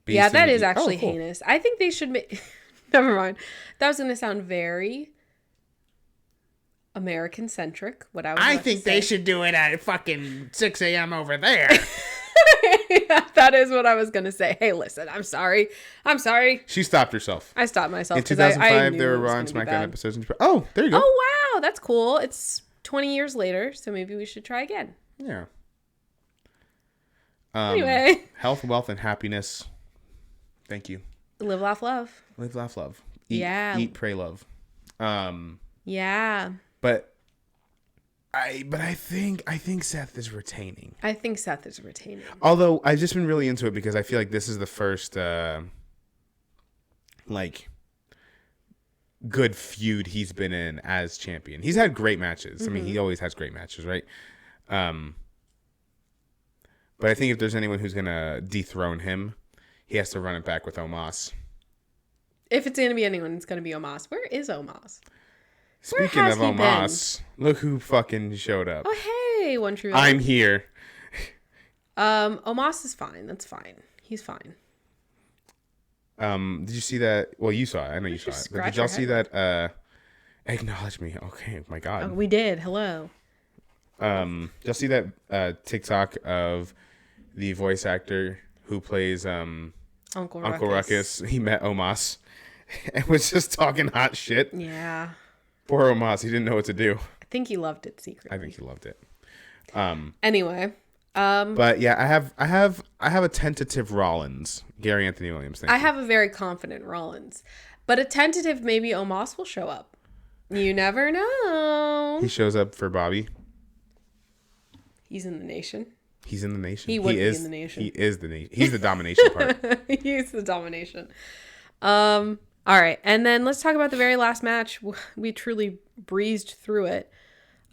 S1: BCE.
S2: Yeah, that is actually
S1: cool.
S2: heinous. I think they should make never mind. That was going to sound very American centric. What I was
S1: I
S2: about
S1: think
S2: to say.
S1: they should do it at fucking 6 a.m. over there.
S2: That is what I was going to say. Hey, listen, I'm sorry.
S1: She stopped herself.
S2: I stopped myself.
S1: In
S2: 'cause I
S1: 2005,
S2: knew
S1: there
S2: it
S1: were
S2: was
S1: Raw and
S2: gonna be
S1: SmackDown
S2: bad.
S1: episodes. Oh, there you go.
S2: Oh, wow. That's cool. It's 20 years later, so maybe we should try again.
S1: Yeah.
S2: Anyway.
S1: Health, wealth, and happiness. Thank you.
S2: Live, laugh, love.
S1: Live, laugh, love. Eat,
S2: Yeah.
S1: Eat, pray, love.
S2: Yeah.
S1: But I think Seth is retaining.
S2: I think Seth is retaining.
S1: Although I've just been really into it because I feel like this is the first good feud he's been in as champion. He's had great matches. I mean, he always has great matches, right? But I think if there's anyone who's gonna dethrone him, he has to run it back with Omos.
S2: If it's going to be anyone, it's going to be Omos. Where is Omos?
S1: Speaking
S2: has
S1: of
S2: he
S1: Omos, look who fucking showed up.
S2: Oh, hey, One True.
S1: I'm here.
S2: Omos is fine. That's fine. He's fine.
S1: Did you see that? Well, you saw it. I know you saw
S2: just
S1: it. But
S2: scratch
S1: did y'all
S2: our
S1: see that? Acknowledge me. Okay, my God.
S2: Oh, we did. Hello.
S1: Did y'all see that TikTok of the voice actor who plays
S2: Uncle
S1: Ruckus? He met Omos and was just talking hot shit.
S2: Yeah.
S1: Poor Omos. He didn't know what to do.
S2: I think he loved it secretly.
S1: I think he loved it.
S2: Anyway.
S1: But yeah, I have a tentative Rollins. Gary Anthony Williams. Thank
S2: I
S1: you.
S2: have a very confident Rollins. But a tentative maybe Omos will show up. You never know.
S1: He shows up for Bobby.
S2: He's in the nation.
S1: He's in the nation.
S2: He would be in the nation.
S1: He is the nation. He's the domination part.
S2: He's the domination. All right, and then let's talk about the very last match. We truly breezed through it.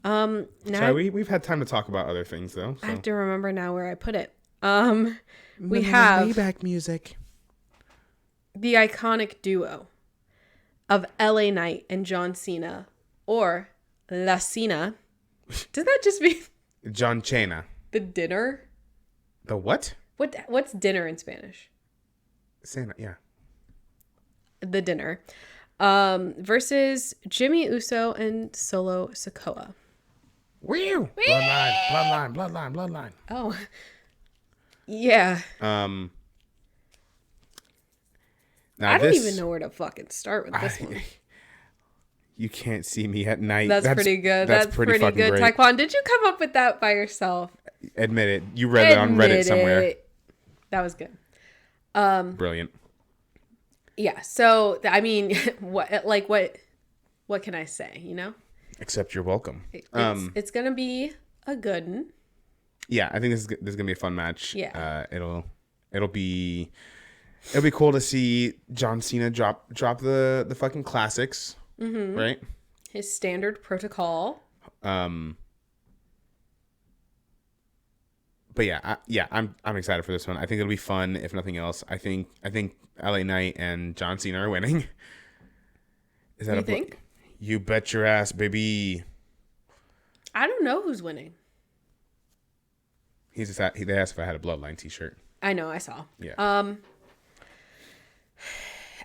S2: Now
S1: Sorry, we've had time to talk about other things though. So.
S2: I have to remember now where I put it. We have
S1: Maybach music.
S2: the iconic duo of LA Knight and John Cena, or La Cena. Does that just mean
S1: John Cena?
S2: the dinner?
S1: The what?
S2: What's dinner in Spanish?
S1: Santa, yeah.
S2: The dinner. Versus Jimmy Uso and Solo Sikoa.
S1: Woo! Bloodline.
S2: Oh. Yeah.
S1: Now
S2: I don't even know where to fucking start with this one.
S1: You can't see me at night.
S2: That's pretty good. That's pretty
S1: fucking
S2: good.
S1: great.
S2: Taekwon, did you come up with that by yourself?
S1: Admit it. You read it on Reddit somewhere.
S2: That was good.
S1: Brilliant.
S2: Yeah. So I mean, what can I say? You know.
S1: Except you're welcome.
S2: It's gonna be a good one.
S1: Yeah, I think this is gonna be a fun match.
S2: Yeah.
S1: It'll be cool to see John Cena drop the fucking classics. Mm-hmm. Right.
S2: His standard protocol.
S1: But yeah, I'm excited for this one. I think it'll be fun. If nothing else, I think LA Knight and John Cena are winning. Is that
S2: you think?
S1: You bet your ass, baby.
S2: I don't know who's winning.
S1: They asked if I had a Bloodline T-shirt.
S2: I know, I saw.
S1: Yeah.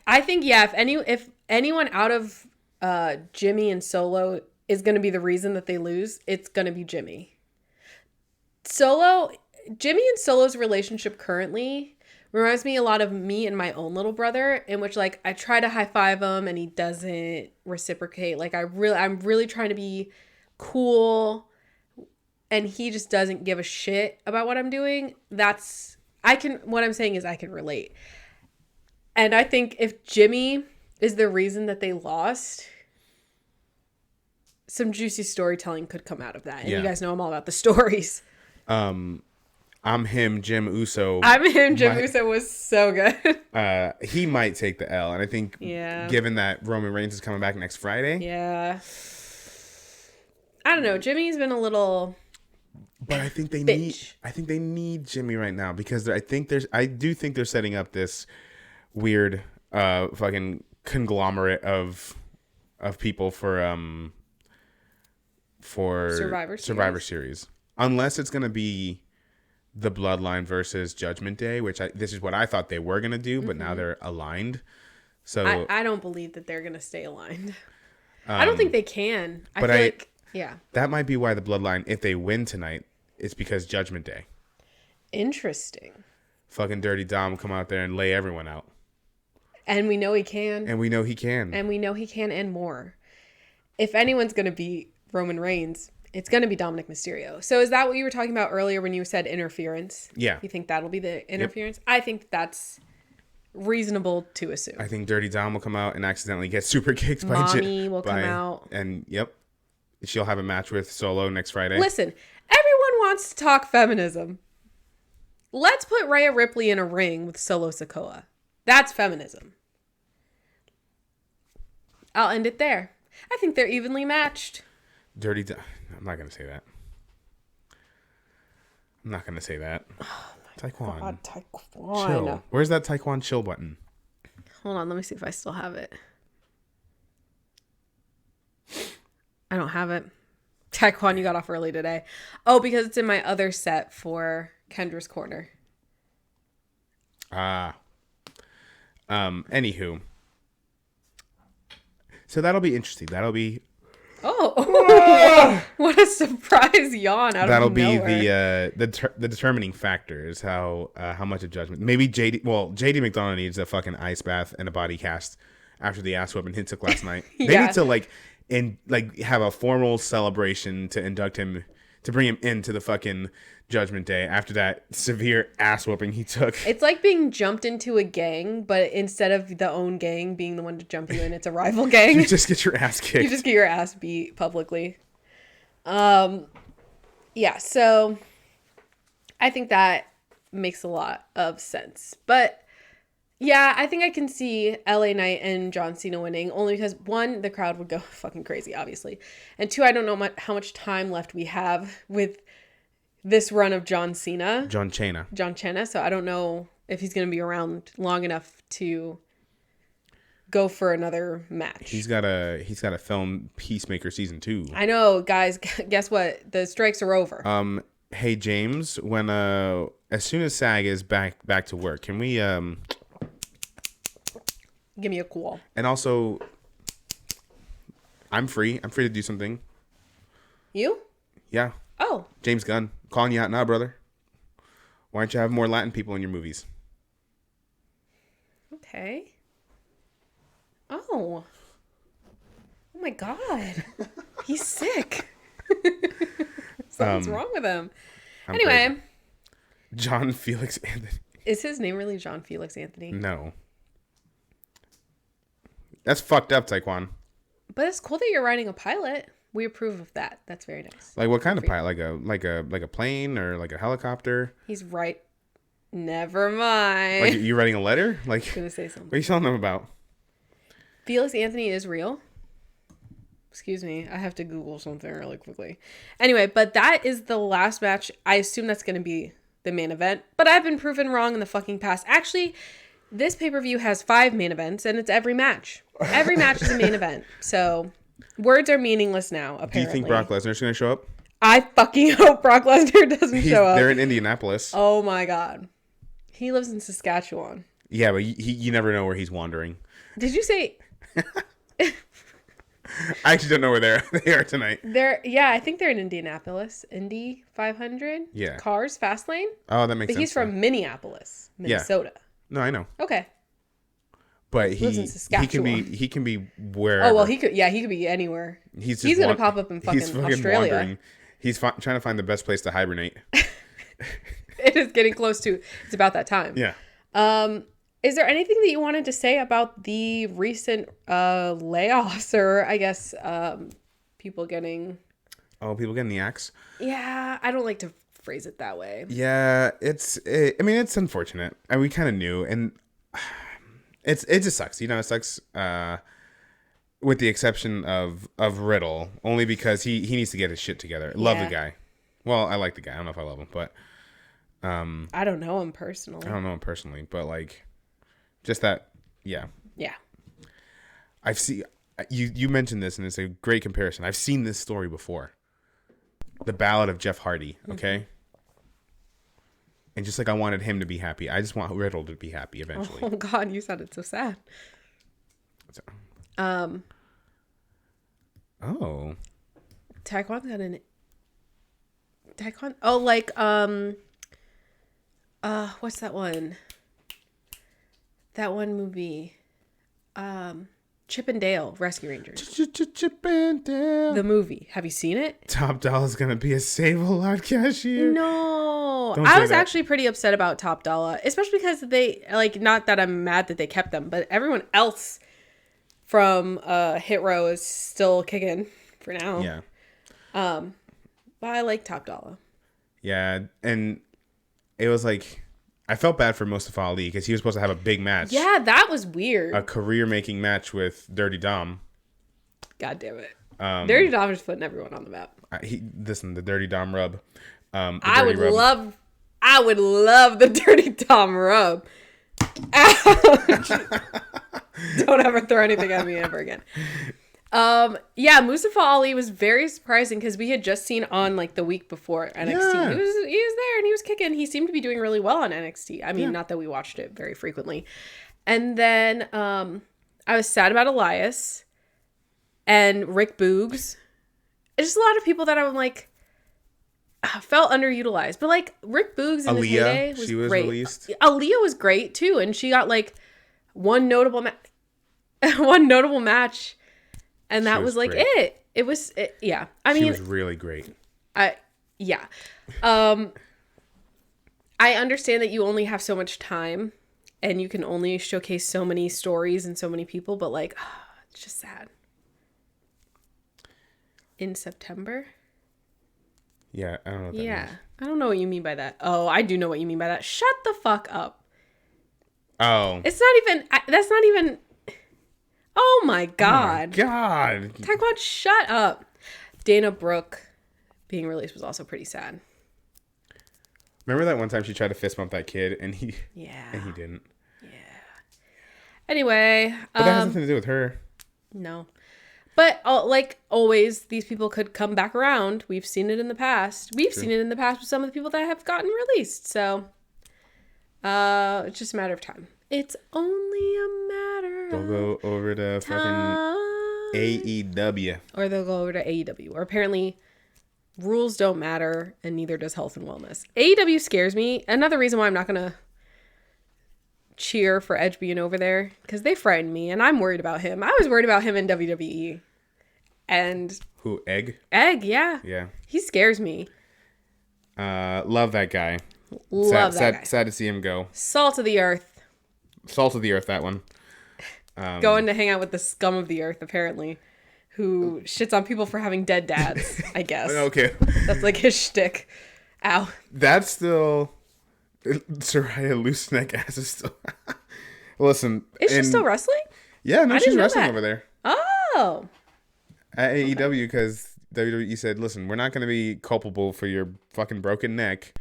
S2: I think if anyone out of Jimmy and Solo is going to be the reason that they lose, it's going to be Jimmy. Jimmy and Solo's relationship currently reminds me a lot of me and my own little brother, in which like I try to high five him and he doesn't reciprocate. Like I'm really trying to be cool and he just doesn't give a shit about what I'm doing. What I'm saying is I can relate. And I think if Jimmy is the reason that they lost, some juicy storytelling could come out of that. And you guys know I'm all about the stories.
S1: I'm him, Jim Uso.
S2: Uso was so good.
S1: He might take the L. And I think given that Roman Reigns is coming back next Friday.
S2: Yeah. I don't know. Jimmy's been a little...
S1: But I think they need Jimmy right now because I do think they're setting up this weird fucking conglomerate of people for Survivor Series. Unless it's gonna be the Bloodline versus Judgment Day, which this is what I thought they were gonna do, but now they're aligned. So
S2: I don't believe that they're gonna stay aligned. I don't think they can.
S1: That might be why the Bloodline, if they win tonight, it's because Judgment Day.
S2: Interesting.
S1: Fucking Dirty Dom come out there and lay everyone out.
S2: And we know he can.
S1: And we know he can.
S2: And more. If anyone's going to beat Roman Reigns, it's going to be Dominic Mysterio. So is that what you were talking about earlier when you said interference?
S1: Yeah.
S2: You think that'll be the interference? Yep. I think that's reasonable to assume.
S1: I think Dirty Dom will come out and accidentally get super kicked by
S2: Mommy will come out.
S1: And she'll have a match with Solo next Friday.
S2: Listen, everyone wants to talk feminism. Let's put Rhea Ripley in a ring with Solo Sikoa. That's feminism. I'll end it there. I think they're evenly matched.
S1: I'm not going to say that. Oh Taekwon.
S2: God, Taekwon.
S1: Chill. Where's that Taekwon chill button?
S2: Hold on, let me see if I still have it. I don't have it. Taekwon, you got off early today. Oh, because it's in my other set for Kendra's Corner.
S1: Anywho. So that'll be interesting. That'll be...
S2: Oh, what a surprise yawn out
S1: that'll
S2: of
S1: be
S2: nowhere.
S1: the determining factor is how much of Judgment. Maybe JD McDonough needs a fucking ice bath and a body cast after the ass whooping he took last night. They need to have a formal celebration to induct him, to bring him into the fucking Judgment Day after that severe ass whooping he took.
S2: It's like being jumped into a gang, but instead of the own gang being the one to jump you in, it's a rival gang.
S1: You just get your ass kicked.
S2: You just get your ass beat publicly. All Yeah, so I think that makes a lot of sense. But yeah, I think I can see LA Knight and John Cena winning only because one, the crowd would go fucking crazy, obviously. And two, I don't know how much time left we have with this run of John Cena.
S1: John Cena.
S2: John Cena. So I don't know if he's going to be around long enough to go for another match.
S1: He's got to film Peacemaker season 2.
S2: I know, guys. Guess what? The strikes are over.
S1: Hey James, when as soon as SAG is back to work, can we
S2: give me a call?
S1: And also, I'm free. I'm free to do something.
S2: You?
S1: Yeah.
S2: Oh.
S1: James Gunn, calling you out now, brother. Why don't you have more Latin people in your movies?
S2: Okay. Oh. Oh my God. He's sick. Something's wrong with him. Anyway.
S1: Crazy. John Felix Anthony.
S2: Is his name really John Felix Anthony?
S1: No. That's fucked up, Taekwon.
S2: But it's cool that you're writing a pilot. We approve of that. That's very nice.
S1: Like what kind of pilot? Like a plane or like a helicopter?
S2: He's right. Never mind.
S1: Like you writing a letter? Like
S2: I was gonna say something.
S1: What are you telling them about?
S2: Felix Anthony is real. Excuse me. I have to Google something really quickly. Anyway, but that is the last match. I assume that's going to be the main event. But I've been proven wrong in the fucking past. Actually, this pay-per-view has 5 main events, and it's every match. Every match is a main event. So, words are meaningless now, apparently.
S1: Do you think Brock Lesnar's going to show up?
S2: I fucking hope Brock Lesnar doesn't show up.
S1: They're in Indianapolis.
S2: Oh my God. He lives in Saskatchewan.
S1: Yeah, but you never know where he's wandering.
S2: Did you say...
S1: I actually don't know where they are tonight.
S2: I think they're in Indianapolis. Indy 500.
S1: Yeah.
S2: Cars, Fastlane.
S1: Oh, that makes sense.
S2: But he's from Minneapolis, Minnesota.
S1: Yeah. No, I know.
S2: Okay.
S1: But
S2: he lives in Saskatchewan.
S1: he can be wherever.
S2: Oh well, he could be anywhere. He's gonna pop up in fucking Australia.
S1: Wandering. He's trying to find the best place to hibernate.
S2: It is getting close to. It's about that time.
S1: Yeah.
S2: Is there anything that you wanted to say about the recent layoffs, or I guess people getting
S1: the axe?
S2: Yeah, I don't like to phrase it that way.
S1: Yeah, it's unfortunate, and we kind of knew, and it just sucks. It sucks. With the exception of Riddle, only because he needs to get his shit together. Love the guy. Well, I like the guy. I don't know if I love him, but
S2: I don't know him personally.
S1: But like, just that, yeah.
S2: Yeah.
S1: I've seen you mentioned this, and it's a great comparison. I've seen this story before. The Ballad of Jeff Hardy. Okay. Mm-hmm. And just like I wanted him to be happy, I just want Riddle to be happy eventually.
S2: Oh God, you sounded so sad.
S1: So.
S2: Oh. Taekwon's got an. Taekwon. Oh, like what's that one? That one movie. Chip and Dale Rescue Rangers.
S1: Chip and Dale.
S2: The movie. Have you seen it?
S1: Top Dollar's gonna be a Save-A-Lot cashier.
S2: No. I was actually pretty upset about Top Dollar, especially because they, like, not that I'm mad that they kept them, but everyone else from Hit Row is still kicking for now.
S1: Yeah.
S2: But I like Top Dollar.
S1: Yeah, and it was like, I felt bad for Mustafa Ali because he was supposed to have a big match.
S2: Yeah, that was weird.
S1: A career-making match with Dirty Dom.
S2: God damn it. Dirty Dom is putting everyone on the map.
S1: The Dirty Dom rub.
S2: I would love the Dirty Dom rub. Don't ever throw anything at me ever again. Yeah, Mustafa Ali was very surprising because we had just seen on like the week before NXT. Yeah. He was there and he was kicking. He seemed to be doing really well on NXT. I mean, not that we watched it very frequently. And then I was sad about Elias and Rick Boogs. It's just a lot of people that I'm like felt underutilized. But like Rick Boogs in his heyday was great. Released. Aaliyah was great too, and she got like one notable match. And that was like great. It was, yeah. I mean,
S1: she was really great.
S2: Yeah. I understand that you only have so much time and you can only showcase so many stories and so many people, but like, it's just sad. In September?
S1: Yeah, I don't know what that
S2: Yeah.
S1: means.
S2: I don't know what you mean by that. Oh, I do know what you mean by that. Shut the fuck up.
S1: Oh.
S2: It's not even, that's not even, oh my God.
S1: God.
S2: Taekwon, shut up. Dana Brooke being released was also pretty sad.
S1: Remember that one time she tried to fist bump that kid and he
S2: Yeah.
S1: didn't.
S2: Anyway.
S1: But that has nothing to do with her.
S2: No. But like always, these people could come back around. We've seen it in the past. We've seen it in the past with some of the people that have gotten released. So it's just a matter of time. It's only a matter
S1: They'll go over to fucking AEW.
S2: Or they'll go over to AEW. Or apparently rules don't matter and neither does health and wellness. AEW scares me. Another reason why I'm not going to cheer for Edge being over there, because they frighten me and I'm worried about him. I was worried about him in WWE. And
S1: Who, Egg?
S2: Egg, yeah.
S1: Yeah.
S2: He scares me.
S1: Love that guy.
S2: Love that guy.
S1: Sad to see him go.
S2: Salt of the earth.
S1: Salt of the earth, that one.
S2: Going to hang out with the scum of the earth, apparently. Who shits on people for having dead dads, I guess.
S1: Okay.
S2: That's like his shtick. Ow.
S1: That's still... Soraya Looseneck ass is still... Listen.
S2: Is she still wrestling?
S1: Yeah, no,
S2: I
S1: she's
S2: didn't know
S1: wrestling
S2: that.
S1: over there.
S2: Oh.
S1: At AEW, because WWE said, listen, we're not going to be culpable for your fucking broken neck.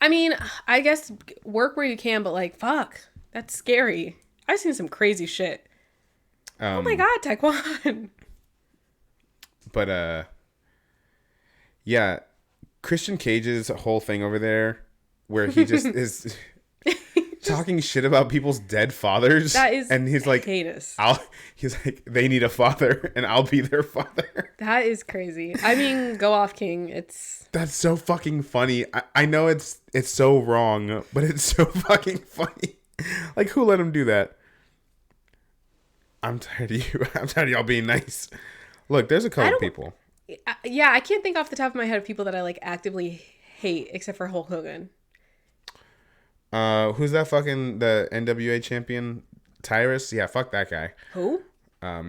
S2: I mean, I guess work where you can, but like, fuck. That's scary. I've seen some crazy shit. Oh my God, Taekwon.
S1: But, yeah, Christian Cage's whole thing over there, where he just is talking shit about people's dead fathers.
S2: That is
S1: and he's like,
S2: heinous.
S1: He's like, they need a father, and I'll be their father.
S2: That is crazy. I mean, go off, King.
S1: That's so fucking funny. I know it's so wrong, but it's so fucking funny. Like, who let him do that? I'm tired of you. I'm tired of y'all being nice. Look, there's a couple people.
S2: Yeah, I can't think off the top of my head of people that I like actively hate, except for Hulk Hogan.
S1: Who's that fucking the NWA champion? Tyrus? Yeah, fuck that guy.
S2: Who?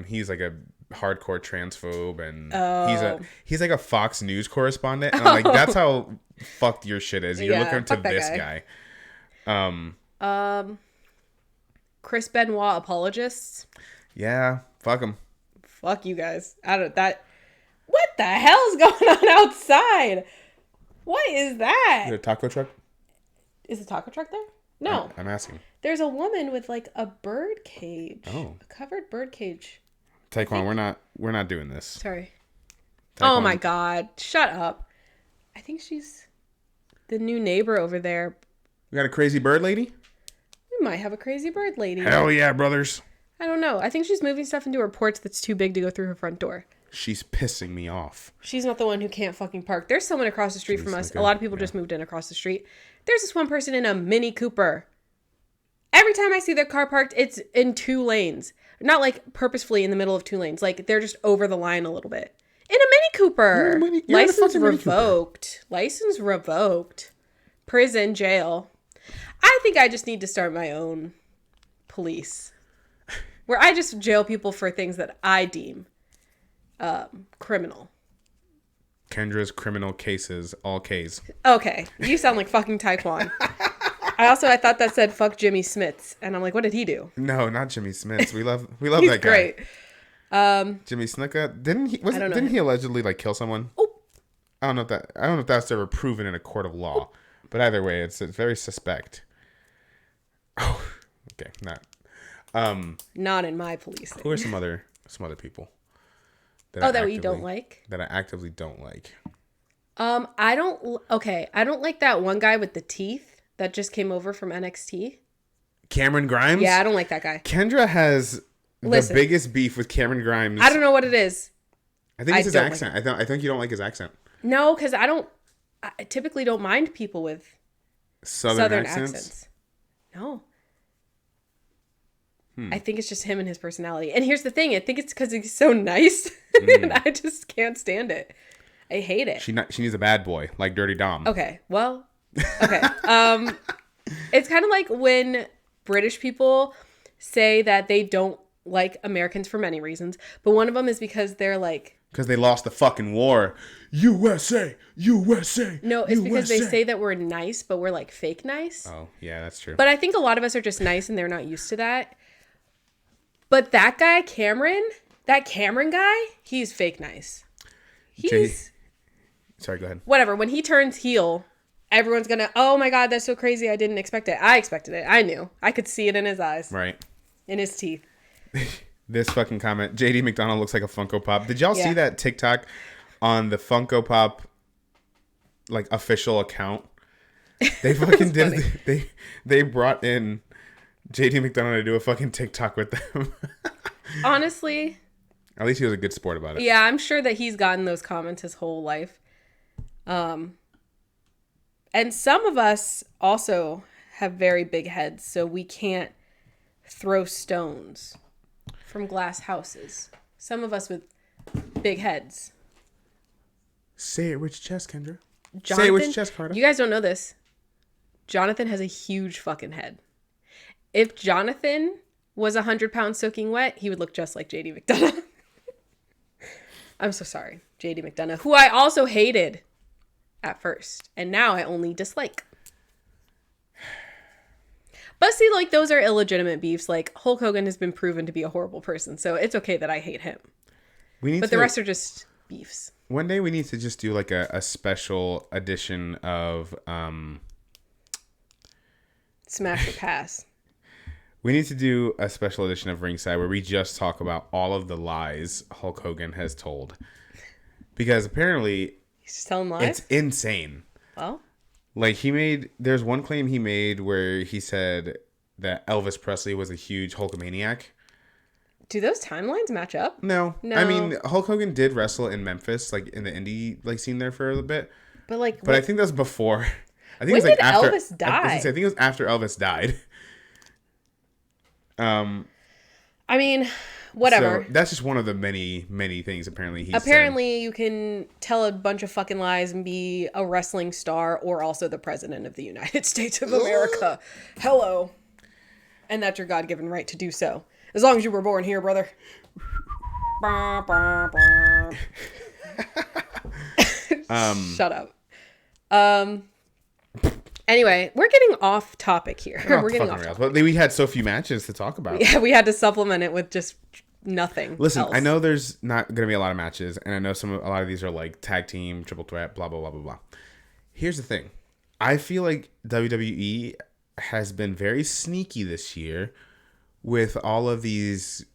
S1: He's like a hardcore transphobe, and
S2: Oh.
S1: he's like a Fox News correspondent. And I'm like, that's how fucked your shit is. You're
S2: Yeah,
S1: looking to
S2: fuck that
S1: this guy.
S2: Chris Benoit apologists.
S1: Yeah, fuck him.
S2: Fuck you guys. What the hell's going on outside? What is that?
S1: Is it a taco truck?
S2: Is the taco truck there? No.
S1: I'm asking.
S2: There's a woman with like a bird cage.
S1: Oh.
S2: A covered bird cage.
S1: Taekwon, we're not doing this.
S2: Sorry.
S1: Taekwon.
S2: Oh my God. Shut up. I think she's the new neighbor over there.
S1: We got a crazy bird lady?
S2: We might have a crazy bird lady.
S1: Hell yeah, brothers.
S2: I don't know. I think she's moving stuff into her porch that's too big to go through her front door.
S1: She's pissing me off.
S2: She's not the one who can't fucking park. There's someone across the street from us. A lot of people just moved in across the street. There's this one person in a Mini Cooper. Every time I see their car parked, it's in 2 lanes. Not like purposefully in the middle of 2 lanes. Like they're just over the line a little bit. In a Mini Cooper.
S1: You're in a
S2: License
S1: fucking Mini Cooper.
S2: revoked. License revoked. Prison, jail. I think I just need to start my own police. Where I just jail people for things that I deem criminal.
S1: Kendra's criminal cases, all K's.
S2: Okay, you sound like fucking Taekwon. I thought that said fuck Jimmy Smits, and I'm like, what did he do?
S1: No, not Jimmy Smits. We love
S2: He's
S1: that guy.
S2: great.
S1: Jimmy Snuka. Didn't
S2: know
S1: he allegedly like kill someone?
S2: Oh.
S1: I don't know if that's ever proven in a court of law. But either way, it's very suspect. Oh, okay,
S2: Not in my policing.
S1: Who are some other people?
S2: That we don't like?
S1: That I actively don't like.
S2: I don't like that one guy with the teeth that just came over from NXT.
S1: Cameron Grimes?
S2: Yeah, I don't like that guy.
S1: Kendra has the biggest beef with Cameron Grimes.
S2: I don't know what it is.
S1: I think it's his accent. I think you don't like his accent.
S2: No, because I typically don't mind people with Southern accents. No. I think it's just him and his personality. And here's the thing. I think it's because he's so nice. And I just can't stand it. I hate it.
S1: She needs a bad boy, like Dirty Dom.
S2: Okay. Well, okay. It's kind of like when British people say that they don't like Americans for many reasons. But one of them is because they're like
S1: Because they lost the fucking war. USA! USA!
S2: No, it's because they
S1: USA.
S2: say that we're nice, but we're like fake nice.
S1: Oh, yeah, that's true.
S2: But I think a lot of us are just nice and they're not used to that. But that guy, that Cameron guy, he's fake nice.
S1: Sorry, go ahead.
S2: Whatever. When he turns heel, everyone's gonna, oh my God, that's so crazy. I didn't expect it. I expected it. I knew. I could see it in his eyes.
S1: Right.
S2: In his teeth.
S1: This fucking comment. JD McDonald looks like a Funko Pop. Did y'all see that TikTok on the Funko Pop like official account? They fucking did it. They brought in JD McDonald to do a fucking TikTok with them.
S2: Honestly.
S1: At least he was a good sport about it.
S2: Yeah, I'm sure that he's gotten those comments his whole life. And some of us also have very big heads, so we can't throw stones from glass houses. Some of us with big heads.
S1: Say it with your chest, Kendra.
S2: Jonathan,
S1: say it with your chest, Carter.
S2: You guys don't know this. Jonathan has a huge fucking head. If Jonathan was 100 pounds soaking wet, he would look just like JD McDonough. I'm so sorry, JD McDonough, who I also hated at first, and now I only dislike. But see, like, those are illegitimate beefs. Like, Hulk Hogan has been proven to be a horrible person, so it's okay that I hate him. But the rest are just beefs.
S1: One day we need to just do, like, a special edition of...
S2: Smash or pass.
S1: We need to do a special edition of Ringside where we just talk about all of the lies Hulk Hogan has told. Because apparently...
S2: He's just telling lies?
S1: It's insane.
S2: Well...
S1: Like, there's one claim he made where he said that Elvis Presley was a huge Hulkamaniac.
S2: Do those timelines match up?
S1: No. I mean, Hulk Hogan did wrestle in Memphis, like, in the indie, like, scene there for a little bit.
S2: But, like...
S1: But I think that's before. I think
S2: when
S1: it was, like,
S2: did
S1: after,
S2: Elvis die?
S1: I think it was after Elvis died.
S2: I mean... Whatever.
S1: So that's just one of the many, many things apparently he
S2: Apparently, you can tell a bunch of fucking lies and be a wrestling star or also the president of the United States of America. Hello. And that's your God-given right to do so. As long as you were born here, brother. Shut up. Anyway, we're getting off topic here. We're getting off topic.
S1: But we had so few matches to talk about.
S2: Yeah, we had to supplement it with just nothing.
S1: Listen,
S2: else.
S1: I know there's not going to be a lot of matches, and I know a lot of these are like tag team, triple threat, blah, blah, blah, blah, blah. Here's the thing. I feel like WWE has been very sneaky this year with all of these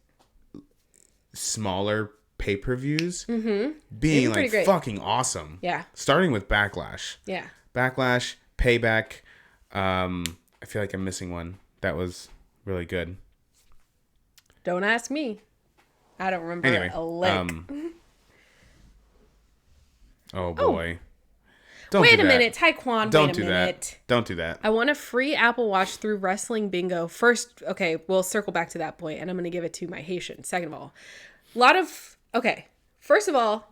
S1: smaller pay-per-views being like fucking awesome.
S2: Yeah.
S1: Starting with Backlash.
S2: Yeah.
S1: Backlash, Payback. I feel like I'm missing one that was really good.
S2: Don't ask me. I don't remember a lick.
S1: Oh boy.
S2: Wait a minute, Taekwon.
S1: Don't do that. Don't do that.
S2: I want a free Apple Watch through Wrestling Bingo. First, okay, we'll circle back to that point, and I'm going to give it to my Haitian. Second of all, first of all,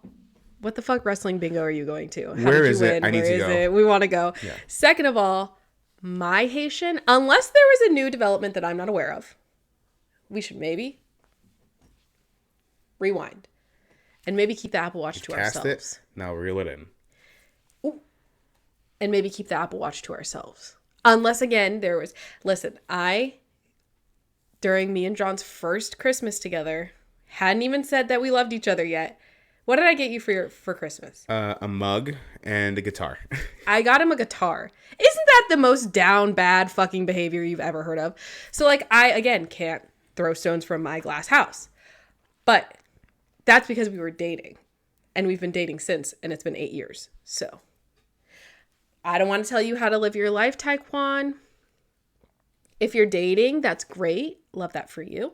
S2: what the fuck Wrestling Bingo are you going to?
S1: Where is it? I need to go.
S2: We want to go.
S1: Yeah.
S2: Second of all, my Haitian, unless there was a new development that I'm not aware of, we should maybe rewind and maybe keep the Apple Watch to ourselves.
S1: It, now reel it in.
S2: Ooh. And maybe keep the Apple Watch to ourselves. Unless, again, there was... Listen, during me and John's first Christmas together, hadn't even said that we loved each other yet. What did I get you for Christmas?
S1: A mug and a guitar.
S2: I got him a guitar. Isn't that the most down bad fucking behavior you've ever heard of? So, like, I, again, can't throw stones from my glass house. But that's because we were dating. And we've been dating since, and it's been 8 years. So, I don't want to tell you how to live your life, Taekwon. If you're dating, that's great. Love that for you.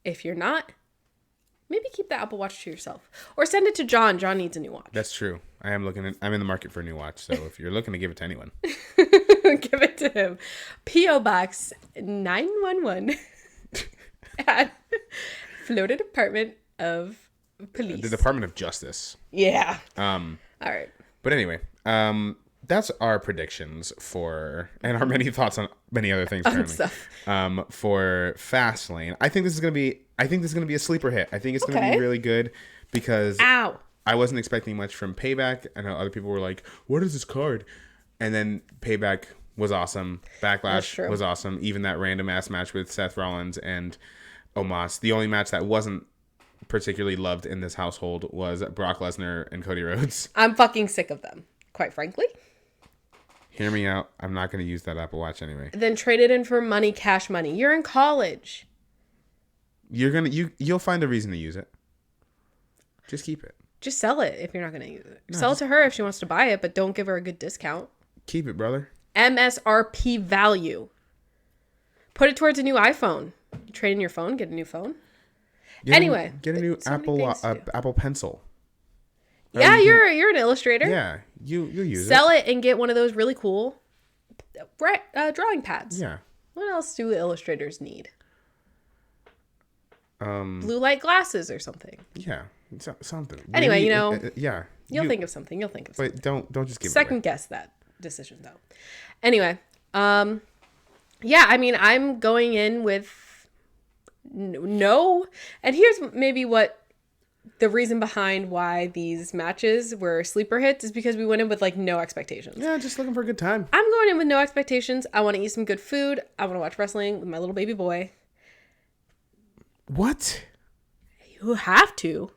S2: If you're not, maybe keep the Apple Watch to yourself. Or send it to John. John needs a new watch.
S1: That's true. I'm in the market for a new watch. So if you're looking to give it to anyone.
S2: Give it to him. P.O. Box 911 at Florida Department of Police.
S1: The Department of Justice.
S2: Yeah. All right.
S1: But anyway, that that's our predictions for, and our many thoughts on many other things currently.
S2: Stuff.
S1: For Fastlane. I think this is gonna be a sleeper hit. I think it's gonna be really good because
S2: Ow.
S1: I wasn't expecting much from Payback. I know other people were like, "What is this card?" And then Payback was awesome. Backlash was awesome. Even that random ass match with Seth Rollins and Omos. The only match that wasn't particularly loved in this household was Brock Lesnar and Cody Rhodes.
S2: I'm fucking sick of them, quite frankly.
S1: Hear me out. I'm not going to use that Apple Watch anyway.
S2: Then trade it in for money, cash money. You're in college.
S1: You'll find a reason to use it. Just keep it.
S2: Just sell it if you're not going to use it. Sell it to her if she wants to buy it, but don't give her a good discount.
S1: Keep it, brother.
S2: MSRP value. Put it towards a new iPhone. You trade in your phone, get a new phone.
S1: Get a new
S2: so
S1: Apple Pencil.
S2: Yeah, you're an illustrator.
S1: Yeah, you'll use
S2: Sell it and get one of those really cool drawing pads.
S1: Yeah.
S2: What else do illustrators need? Blue light glasses or something.
S1: Yeah, something.
S2: Anyway,
S1: Maybe, yeah.
S2: You'll think of something.
S1: But don't just give
S2: second guess that decision though. Anyway, yeah, I mean, I'm going in with no, and here's maybe what the reason behind why these matches were sleeper hits is because we went in with like no expectations.
S1: Yeah, just looking for a good time.
S2: I'm going in with no expectations. I want to eat some good food. I want to watch wrestling with my little baby boy.
S1: What?
S2: You have to.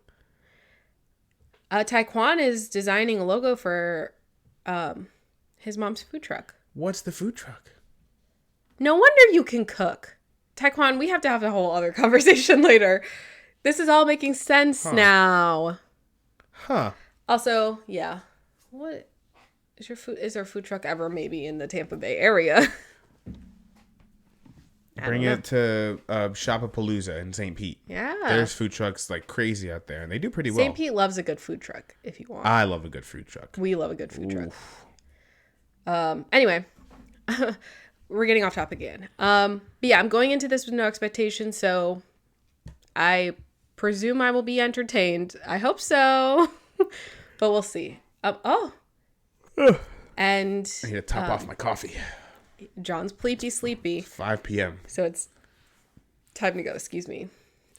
S2: Taekwon is designing a logo for his mom's food truck.
S1: What's the food truck?
S2: No wonder you can cook. Taekwon, we have to have a whole other conversation later. This is all making sense now.
S1: Huh.
S2: Also, yeah. What is your food? Is there a food truck ever maybe in the Tampa Bay area?
S1: Bring it to Shopapalooza in St. Pete.
S2: Yeah.
S1: There's food trucks like crazy out there, and they do pretty well.
S2: St. Pete loves a good food truck, if you want.
S1: I love a good food truck.
S2: We love a good food truck. Anyway, we're getting off topic again. But yeah, I'm going into this with no expectations, so I presume I will be entertained. I hope so, but we'll see. And
S1: I need to top off my coffee.
S2: John's sleepy.
S1: 5 p.m.
S2: So it's time to go. Excuse me.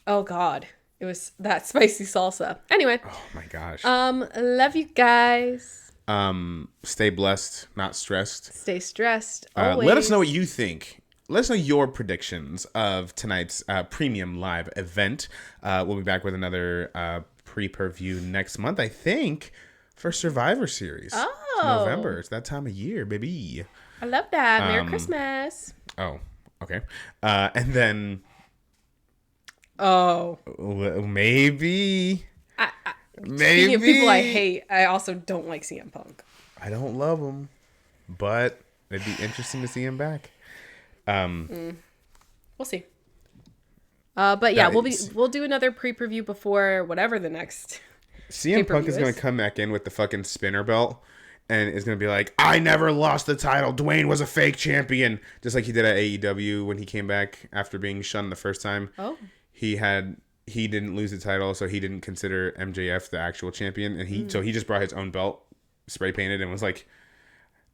S2: Oh God, it was that spicy salsa. Anyway.
S1: Oh my gosh.
S2: Love you guys.
S1: Stay blessed, not stressed.
S2: Stay stressed. Always.
S1: Let us know what you think. Let us know your predictions of tonight's premium live event. We'll be back with another pre-per-view next month, I think, for Survivor Series.
S2: Oh.
S1: It's November. It's that time of year, baby.
S2: I love that. Merry Christmas.
S1: Oh, okay. And then...
S2: Oh.
S1: Maybe... Maybe.
S2: Speaking of people I hate, I also don't like CM Punk.
S1: I don't love him, but it'd be interesting to see him back.
S2: We'll see. But yeah, we'll do another pre-preview before whatever the next
S1: CM Punk is going to come back in with the fucking spinner belt and is going to be like, I never lost the title. Dwayne was a fake champion. Just like he did at AEW when he came back after being shunned the first time.
S2: Oh.
S1: He didn't lose the title, so he didn't consider MJF the actual champion, and so he just brought his own belt, spray painted, and was like,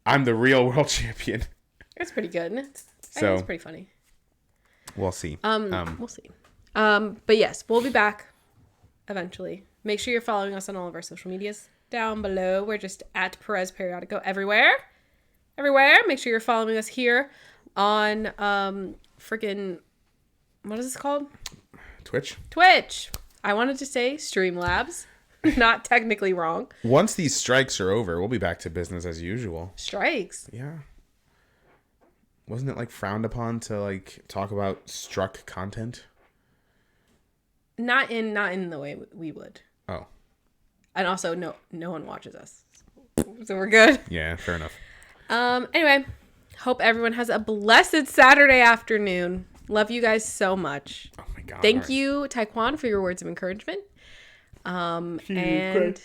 S1: I'm the real world champion.
S2: That's pretty good. I think it's pretty funny.
S1: We'll see.
S2: We'll see. But yes, we'll be back eventually. Make sure you're following us on all of our social medias down below. We're just at Perez Periodico everywhere. Make sure you're following us here on freaking, what is this called? Twitch. I wanted to say Streamlabs. Not technically wrong.
S1: Once these strikes are over, we'll be back to business as usual.
S2: Strikes?
S1: Yeah. Wasn't it like frowned upon to like talk about struck content?
S2: Not in the way we would.
S1: Oh.
S2: And also no one watches us. So we're good.
S1: Yeah, fair enough.
S2: Anyway, hope everyone has a blessed Saturday afternoon. Love you guys so much.
S1: Oh my God.
S2: Thank you, Taekwon, for your words of encouragement. And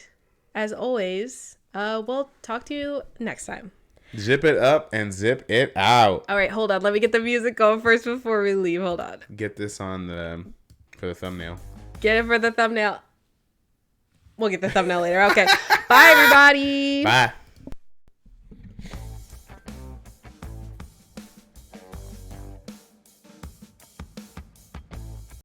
S2: as always, we'll talk to you next time.
S1: Zip it up and zip it out.
S2: All right, hold on. Let me get the music going first before we leave. Hold on.
S1: Get this on for the thumbnail.
S2: Get it for the thumbnail. We'll get the thumbnail later. Okay. Bye, everybody.
S1: Bye.